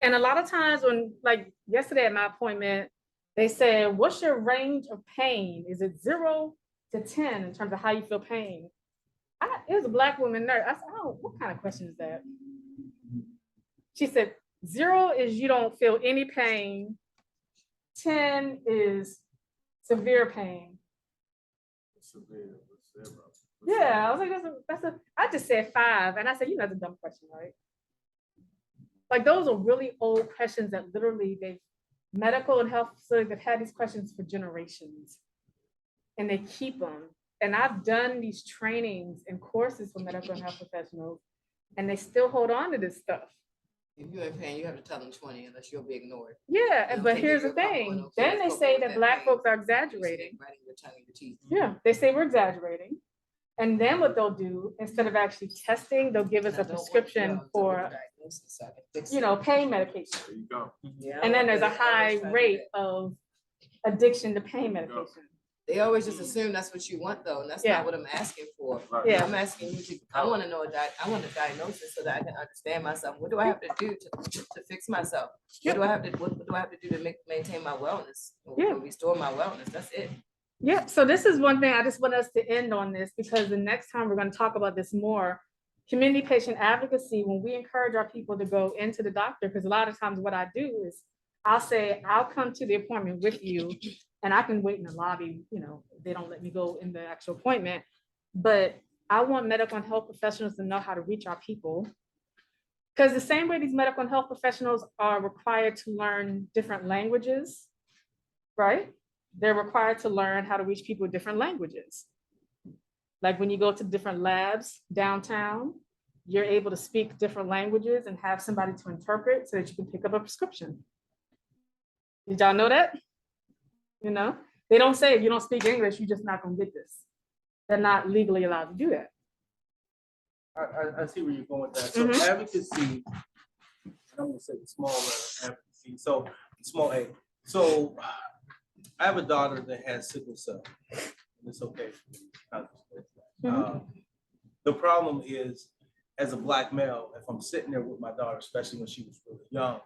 And a lot of times when, like yesterday at my appointment, they said, what's your range of pain? Is it 0 to 10 in terms of how you feel pain? It was a Black woman nurse. I said, oh, what kind of question is that? She said, 0 is you don't feel any pain. 10 is severe pain. Yeah, I was like, I just said 5. And I said, that's a dumb question, right? Like those are really old questions that literally medical and health facilities have had these questions for generations and they keep them. And I've done these trainings and courses for medical and health professionals and they still hold on to this stuff. If you're in pain, you have to tell them 20 unless you'll be ignored. Yeah, but here's the thing. Then they say that Black folks are exaggerating. Yeah, they say we're exaggerating. And then what they'll do, instead of actually testing, they'll give us a prescription for, pain medication. There you go. And then there's a high rate of addiction to pain medication. They always just assume that's what you want though, and that's not what I'm asking for. Yeah. I'm asking you to, I want to know I want a diagnosis so that I can understand myself. What do I have to do to fix myself? What do I have to do to maintain my wellness? Restore my wellness? That's it. Yeah, so this is one thing I just want us to end on this, because the next time we're going to talk about this more. Community patient advocacy, when we encourage our people to go into the doctor, because a lot of times what I do is I'll say, I'll come to the appointment with you and I can wait in the lobby, you know, they don't let me go in the actual appointment. But I want medical and health professionals to know how to reach our people. Because the same way these medical and health professionals are required to learn different languages, right? They're required to learn how to reach people with different languages. Like when you go to different labs downtown, you're able to speak different languages and have somebody to interpret so that you can pick up a prescription. Did y'all know that? You know, they don't say if you don't speak English, you're just not gonna get this. They're not legally allowed to do that. I see where you're going with that. So advocacy, I'm gonna say the small letter advocacy. So small a. So I have a daughter that has sickle cell. And it's okay. The problem is, as a Black male, if I'm sitting there with my daughter, especially when she was really young,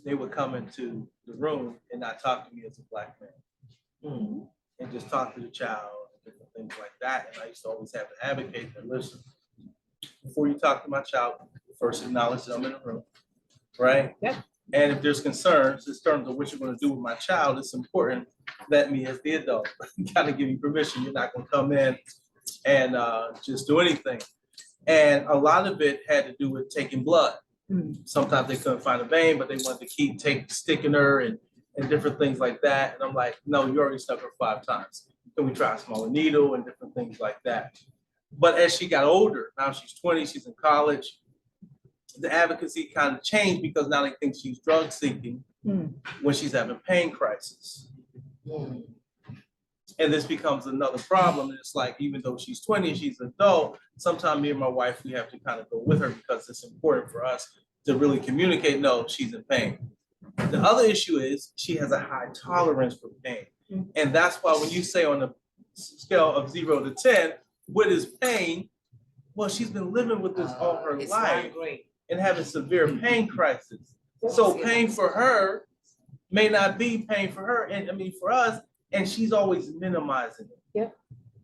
they would come into the room and not talk to me as a Black man, and just talk to the child and different things like that. And I used to always have to advocate and listen. Before you talk to my child, first acknowledge that I'm in the room, right? Yep. And if there's concerns in terms of what you're going to do with my child, it's important that me as the adult kind of give you permission. You're not going to come in and just do anything. And a lot of it had to do with taking blood. Sometimes they couldn't find a vein, but they wanted to keep sticking her and different things like that. And I'm like, no, you already stuck her 5 times. Can we try a smaller needle and different things like that? But as she got older, now she's 20, she's in college, the advocacy kind of changed because now they think she's drug seeking when she's having pain crisis. And this becomes another problem. And it's like, even though she's 20, she's an adult, sometimes me and my wife, we have to kind of go with her because it's important for us to really communicate, no, she's in pain. The other issue is she has a high tolerance for pain. And that's why when you say on the scale of 0 to 10, what is pain? Well, she's been living with this all her life and having severe pain crisis. So pain for her may not be pain for her, and I mean for us, and she's always minimizing it. Yeah.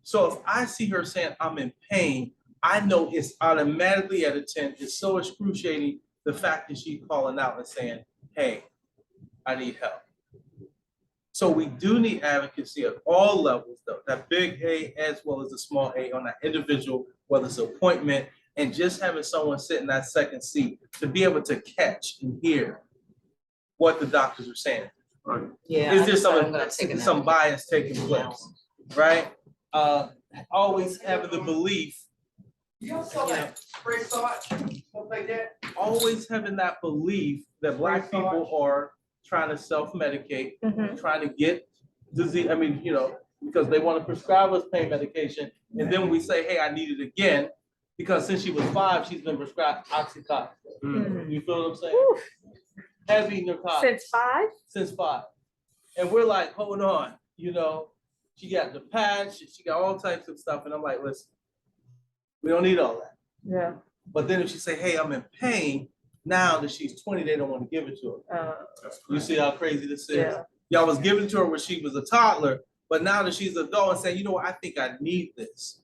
So if I see her saying I'm in pain, I know it's automatically at a 10. It's so excruciating the fact that she's calling out and saying, hey, I need help. So we do need advocacy at all levels, though, that big A as well as the small a on that individual, whether it's an appointment, and just having someone sit in that second seat to be able to catch and hear what the doctors are saying. Right. Yeah. Is there some bias taking place, right? Always having the belief, always having that belief that Black people are trying to self-medicate, trying to get disease. I mean, you know, because they want to prescribe us pain medication. And then we say, hey, I need it again. Because since she was 5, she's been prescribed Oxycontin. You feel what I'm saying? Woo. Heavy narcotics. Since 5? Since 5. And we're like, hold on, you know, she got the patch, she got all types of stuff. And I'm like, listen, we don't need all that. Yeah. But then if she say, hey, I'm in pain, now that she's 20, they don't want to give it to her. You see how crazy this is? Yeah. Y'all was giving it to her when she was a toddler, but now that she's an adult and saying, you know what, I think I need this,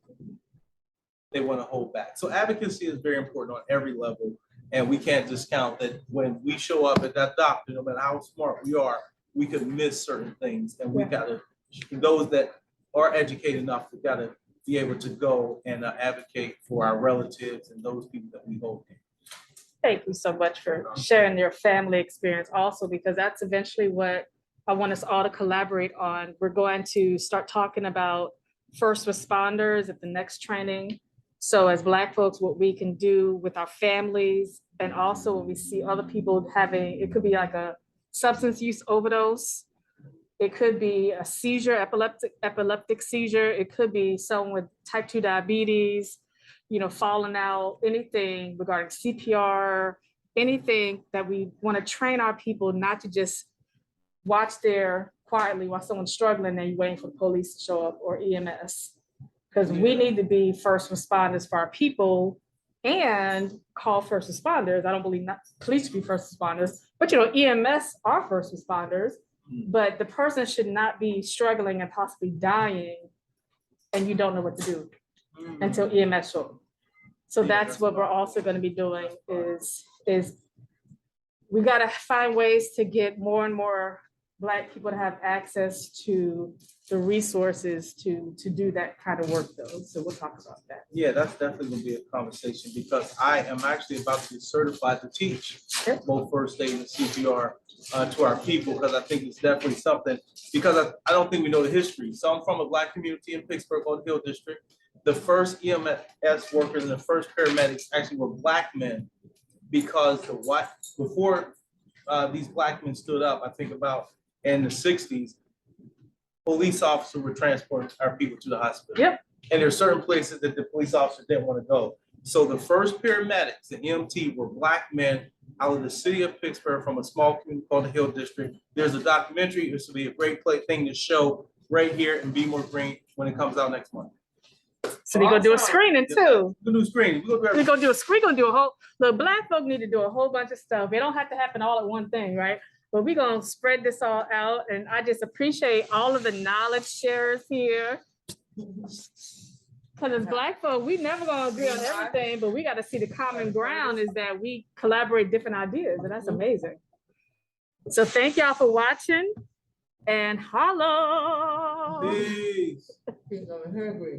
they want to hold back. So advocacy is very important on every level. And we can't discount that when we show up at that doctor, no matter how smart we are, we could miss certain things. And we gotta, those that are educated enough, we gotta be able to go and advocate for our relatives and those people that we hold in. Thank you so much for sharing your family experience also, because that's eventually what I want us all to collaborate on. We're going to start talking about first responders at the next training. So as Black folks, what we can do with our families, and also when we see other people having, it could be like a substance use overdose. It could be a seizure, epileptic seizure. It could be someone with type 2 diabetes, you know, falling out, anything regarding CPR, anything that we want to train our people not to just watch there quietly while someone's struggling and you're waiting for the police to show up or EMS. Because we need to be first responders for our people and call first responders. I don't believe not police should be first responders, but you know, EMS are first responders, but the person should not be struggling and possibly dying and you don't know what to do until EMS shows. So that's what we're also going to be doing is we got to find ways to get more and more Black people to have access to the resources to do that kind of work though. So we'll talk about that. Yeah, that's definitely gonna be a conversation because I am actually about to get certified to teach both first aid and CPR to our people, because I think it's definitely something, because I don't think we know the history. So I'm from a Black community in Pittsburgh on the Hill District. The first EMS workers and the first paramedics actually were Black men, because before these Black men stood up, I think about in the 60s, police officers would transport our people to the hospital. Yep. And there are certain places that the police officers didn't want to go. So the first paramedics, the EMT, were Black men out of the city of Pittsburgh from a small community called the Hill District. There's a documentary. This will be a great thing to show right here in Be More Green when it comes out next month. So we're gonna do a screening too. We're gonna do screening. We're gonna do a whole, the Black folk need to do a whole bunch of stuff. It don't have to happen all at one thing, right? But we're gonna spread this all out. And I just appreciate all of the knowledge sharers here. Because as Black folk, we never gonna agree on everything, but we gotta see the common ground is that we collaborate different ideas, and that's amazing. So thank y'all for watching, and holla. Peace. He's hungry.